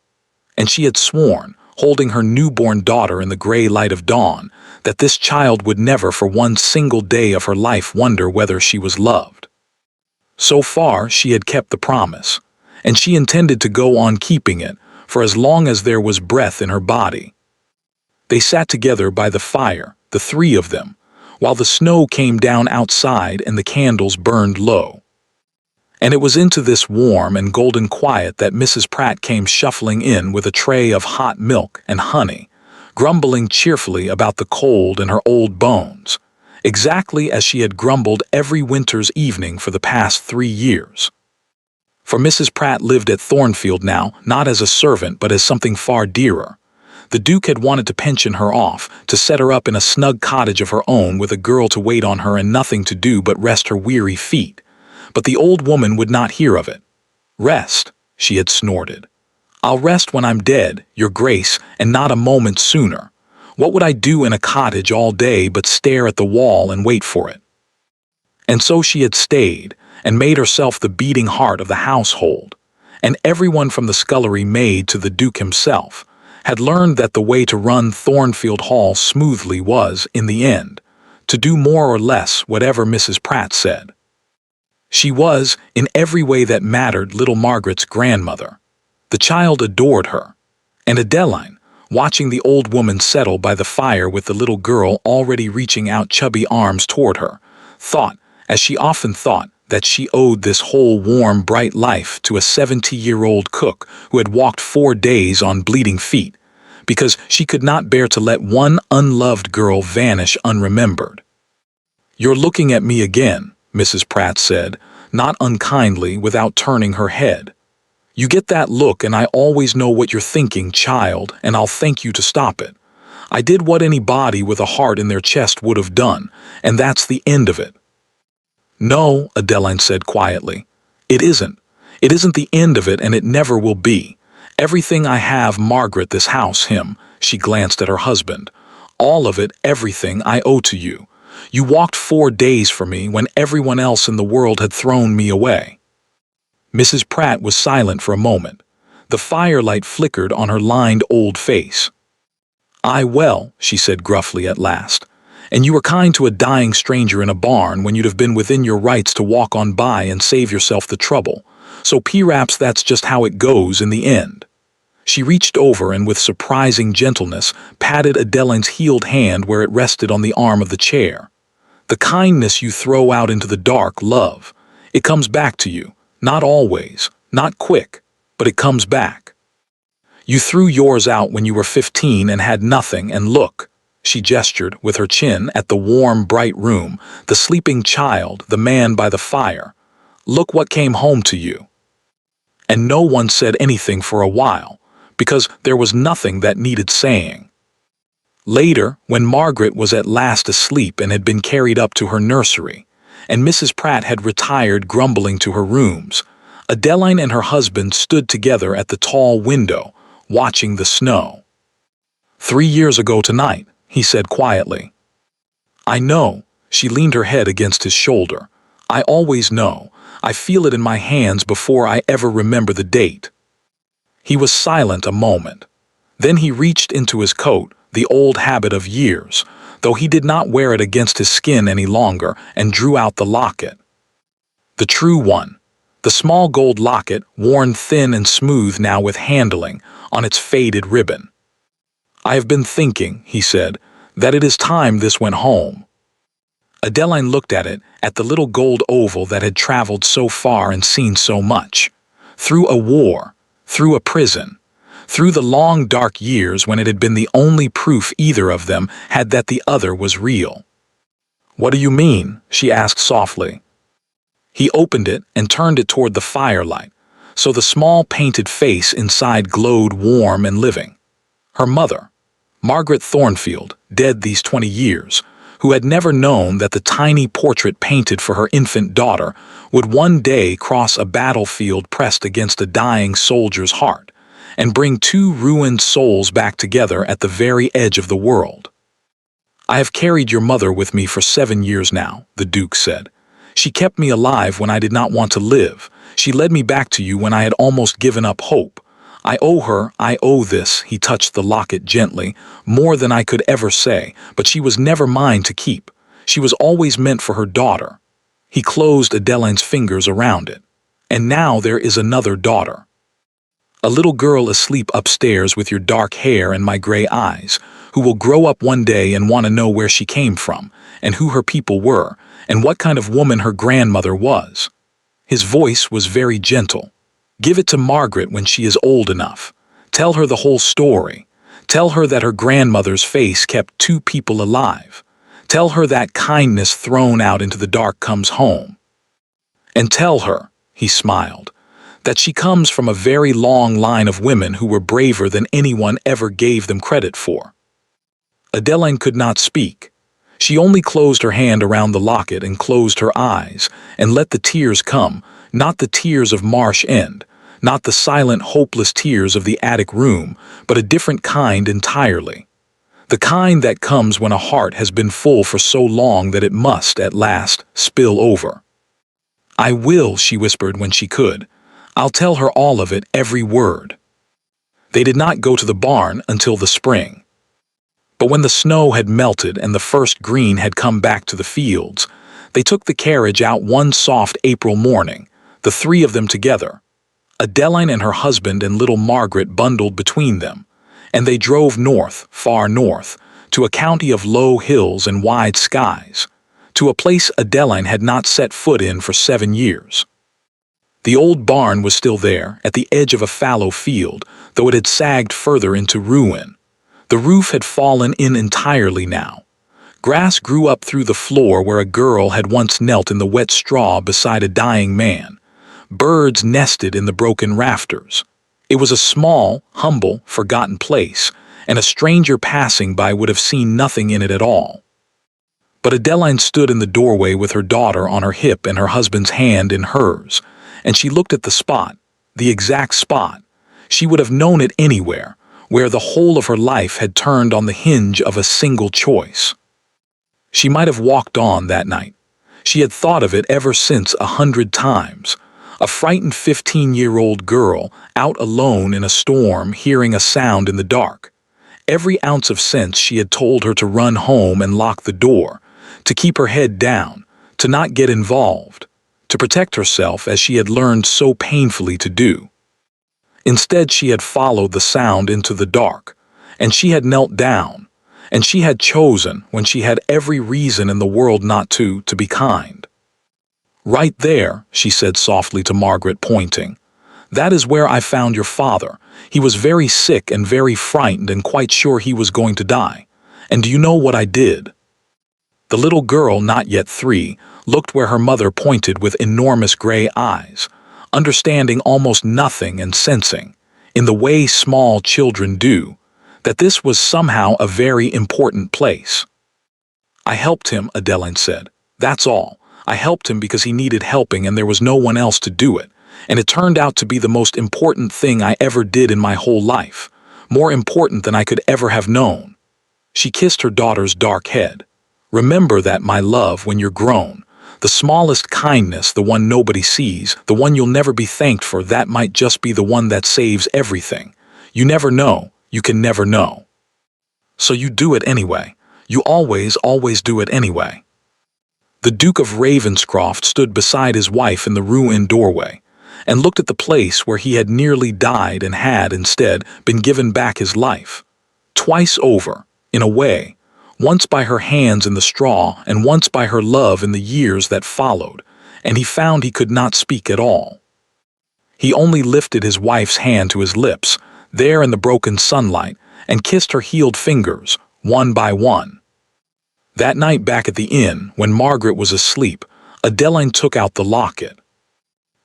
And she had sworn, holding her newborn daughter in the gray light of dawn, that this child would never for one single day of her life wonder whether she was loved. So far, she had kept the promise, and she intended to go on keeping it for as long as there was breath in her body. They sat together by the fire, the 3 of them, while the snow came down outside and the candles burned low. And it was into this warm and golden quiet that Mrs. Pratt came shuffling in with a tray of hot milk and honey, grumbling cheerfully about the cold in her old bones, exactly as she had grumbled every winter's evening for the past 3 years. For Mrs. Pratt lived at Thornfield now, not as a servant but as something far dearer. The Duke had wanted to pension her off, to set her up in a snug cottage of her own with a girl to wait on her and nothing to do but rest her weary feet. But the old woman would not hear of it. "Rest," she had snorted. "I'll rest when I'm dead, your grace, and not a moment sooner. What would I do in a cottage all day but stare at the wall and wait for it?" And so she had stayed, and made herself the beating heart of the household, and everyone from the scullery maid to the Duke himself had learned that the way to run Thornfield Hall smoothly was, in the end, to do more or less whatever Mrs. Pratt said. She was, in every way that mattered, little Margaret's grandmother. The child adored her, and Adeline, watching the old woman settle by the fire with the little girl already reaching out chubby arms toward her, thought, as she often thought, that she owed this whole warm, bright life to a 70-year-old cook who had walked 4 days on bleeding feet, because she could not bear to let one unloved girl vanish unremembered. "You're looking at me again," Mrs. Pratt said, not unkindly, without turning her head. "You get that look and I always know what you're thinking, child, and I'll thank you to stop it. I did what anybody with a heart in their chest would have done, and that's the end of it." "No," Adeline said quietly. "It isn't. It isn't the end of it, and it never will be. Everything I have, Margaret, this house, him," she glanced at her husband. "All of it, everything, I owe to you. You walked 4 days for me when everyone else in the world had thrown me away." Mrs. Pratt was silent for a moment. The firelight flickered on her lined old face. Well," she said gruffly at last. "And you were kind to a dying stranger in a barn when you'd have been within your rights to walk on by and save yourself the trouble. So perhaps that's just how it goes in the end." She reached over and with surprising gentleness patted Adeline's healed hand where it rested on the arm of the chair. "The kindness you throw out into the dark, love, it comes back to you, not always, not quick, but it comes back. You threw yours out when you were 15 and had nothing, and look," she gestured with her chin at the warm, bright room, the sleeping child, the man by the fire. "Look what came home to you." And no one said anything for a while, because there was nothing that needed saying. Later, when Margaret was at last asleep and had been carried up to her nursery, and Mrs. Pratt had retired grumbling to her rooms, Adeline and her husband stood together at the tall window, watching the snow. 3 years ago tonight," he said quietly. I know. She leaned her head against his shoulder. I always know. I feel it in my hands before I ever remember the date. He was silent a moment. Then he reached into his coat, the old habit of years, though he did not wear it against his skin any longer, and drew out the locket. The true one. The small gold locket, worn thin and smooth now with handling, on its faded ribbon. I have been thinking, he said, that it is time this went home. Adeline looked at it, at the little gold oval that had traveled so far and seen so much. Through a war, through a prison, through the long dark years when it had been the only proof either of them had that the other was real. What do you mean? She asked softly. He opened it and turned it toward the firelight, so the small painted face inside glowed warm and living. Her mother, Margaret Thornfield, dead these 20 years, who had never known that the tiny portrait painted for her infant daughter would one day cross a battlefield pressed against a dying soldier's heart and bring two ruined souls back together at the very edge of the world. I have carried your mother with me for 7 years now, the Duke said. She kept me alive when I did not want to live. She led me back to you when I had almost given up hope. I owe this, he touched the locket gently, more than I could ever say, but she was never mine to keep. She was always meant for her daughter. He closed Adeline's fingers around it. And now there is another daughter. A little girl asleep upstairs with your dark hair and my gray eyes, who will grow up one day and want to know where she came from, and who her people were, and what kind of woman her grandmother was. His voice was very gentle. Give it to Margaret when she is old enough. Tell her the whole story. Tell her that her grandmother's face kept two people alive. Tell her that kindness thrown out into the dark comes home. And tell her, he smiled, that she comes from a very long line of women who were braver than anyone ever gave them credit for. Adeline could not speak. She only closed her hand around the locket and closed her eyes and let the tears come, not the tears of Marsh End, not the silent, hopeless tears of the attic room, but a different kind entirely. The kind that comes when a heart has been full for so long that it must, at last, spill over. I will, she whispered when she could. I'll tell her all of it, every word. They did not go to the barn until the spring. But when the snow had melted and the first green had come back to the fields, they took the carriage out one soft April morning, the three of them together. Adeline and her husband and little Margaret bundled between them, and they drove north, far north, to a county of low hills and wide skies, to a place Adeline had not set foot in for 7 years. The old barn was still there, at the edge of a fallow field, though it had sagged further into ruin. The roof had fallen in entirely now. Grass grew up through the floor where a girl had once knelt in the wet straw beside a dying man. Birds nested in the broken rafters. It was a small, humble, forgotten place, and a stranger passing by would have seen nothing in it at all. But Adeline stood in the doorway with her daughter on her hip and her husband's hand in hers, and she looked at the spot, the exact spot. She would have known it anywhere, where the whole of her life had turned on the hinge of a single choice. She might have walked on that night. She had thought of it ever since 100 times. A frightened 15-year-old girl, out alone in a storm, hearing a sound in the dark. Every ounce of sense she had told her to run home and lock the door, to keep her head down, to not get involved, to protect herself as she had learned so painfully to do. Instead, she had followed the sound into the dark, and she had knelt down, and she had chosen, when she had every reason in the world not to be kind. Right there, she said softly to Margaret, pointing. That is where I found your father. He was very sick and very frightened and quite sure he was going to die. And do you know what I did? The little girl, not yet 3, looked where her mother pointed with enormous gray eyes, understanding almost nothing and sensing, in the way small children do, that this was somehow a very important place. I helped him, Adeline said. That's all. I helped him because he needed helping and there was no one else to do it, and it turned out to be the most important thing I ever did in my whole life, more important than I could ever have known. She kissed her daughter's dark head. "Remember that, my love, when you're grown. The smallest kindness, the one nobody sees, the one you'll never be thanked for, that might just be the one that saves everything. You never know, you can never know. So you do it anyway. You always, always do it anyway." The Duke of Ravenscroft stood beside his wife in the ruined doorway, and looked at the place where he had nearly died and had, instead, been given back his life. Twice over, in a way, once by her hands in the straw and once by her love in the years that followed, and he found he could not speak at all. He only lifted his wife's hand to his lips, there in the broken sunlight, and kissed her healed fingers, one by one. That night back at the inn, when Margaret was asleep, Adeline took out the locket.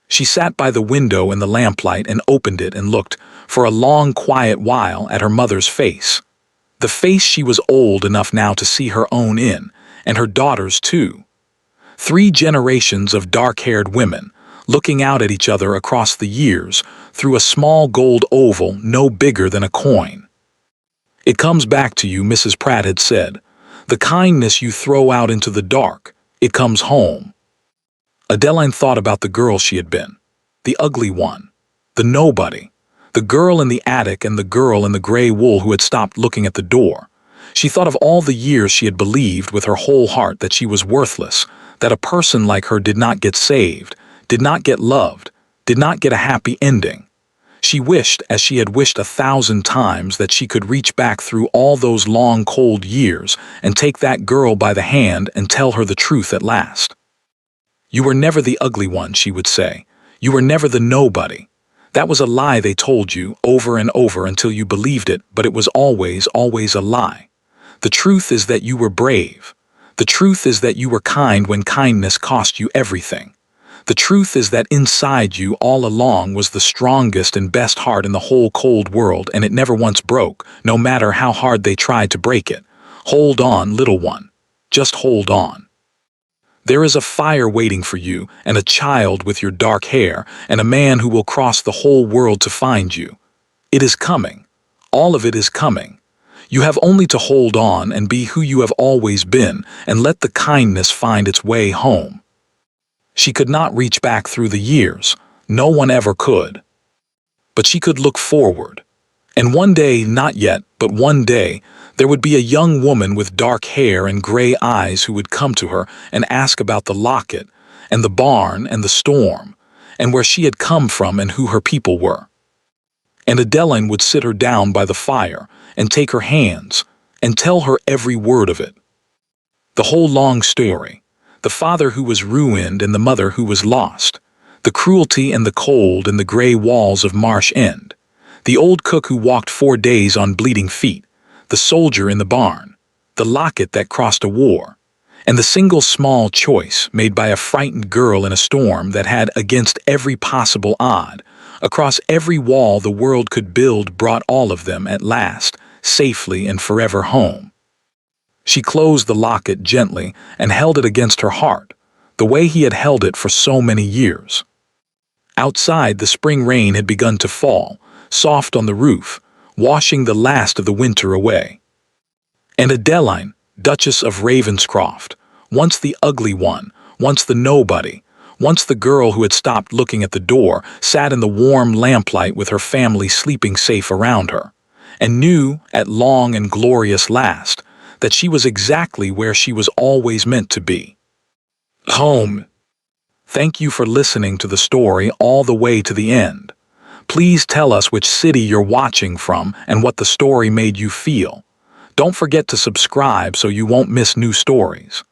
She sat by the window in the lamplight and opened it and looked, for a long quiet while, at her mother's face. The face she was old enough now to see her own in, and her daughter's too. 3 generations of dark-haired women, looking out at each other across the years, through a small gold oval no bigger than a coin. "It comes back to you," Mrs. Pratt had said. "The kindness you throw out into the dark, it comes home." Adeline thought about the girl she had been, the ugly one, the nobody, the girl in the attic and the girl in the gray wool who had stopped looking at the door. She thought of all the years she had believed with her whole heart that she was worthless, that a person like her did not get saved, did not get loved, did not get a happy ending. She wished, as she had wished 1,000 times, that she could reach back through all those long cold years and take that girl by the hand and tell her the truth at last. "You were never the ugly one," she would say. "You were never the nobody. That was a lie they told you over and over until you believed it, but it was always, always a lie. The truth is that you were brave. The truth is that you were kind when kindness cost you everything. The truth is that inside you all along was the strongest and best heart in the whole cold world, and it never once broke, no matter how hard they tried to break it. Hold on, little one. Just hold on. There is a fire waiting for you, and a child with your dark hair, and a man who will cross the whole world to find you. It is coming. All of it is coming. You have only to hold on and be who you have always been, and let the kindness find its way home." She could not reach back through the years. No one ever could. But she could look forward. And one day, not yet, but one day, there would be a young woman with dark hair and gray eyes who would come to her and ask about the locket, and the barn, and the storm, and where she had come from and who her people were. And Adeline would sit her down by the fire and take her hands and tell her every word of it. The whole long story, the father who was ruined and the mother who was lost, the cruelty and the cold and the gray walls of Marsh End, the old cook who walked 4 days on bleeding feet, the soldier in the barn, the locket that crossed a war, and the single small choice made by a frightened girl in a storm that had, against every possible odd, across every wall the world could build, brought all of them at last, safely and forever home. She closed the locket gently and held it against her heart, the way he had held it for so many years. Outside, the spring rain had begun to fall, soft on the roof, washing the last of the winter away. And Adeline, Duchess of Ravenscroft, once the ugly one, once the nobody, once the girl who had stopped looking at the door, sat in the warm lamplight with her family sleeping safe around her, and knew, at long and glorious last, that she was exactly where she was always meant to be. Home. Thank you for listening to the story all the way to the end. Please tell us which city you're watching from and what the story made you feel. Don't forget to subscribe so you won't miss new stories.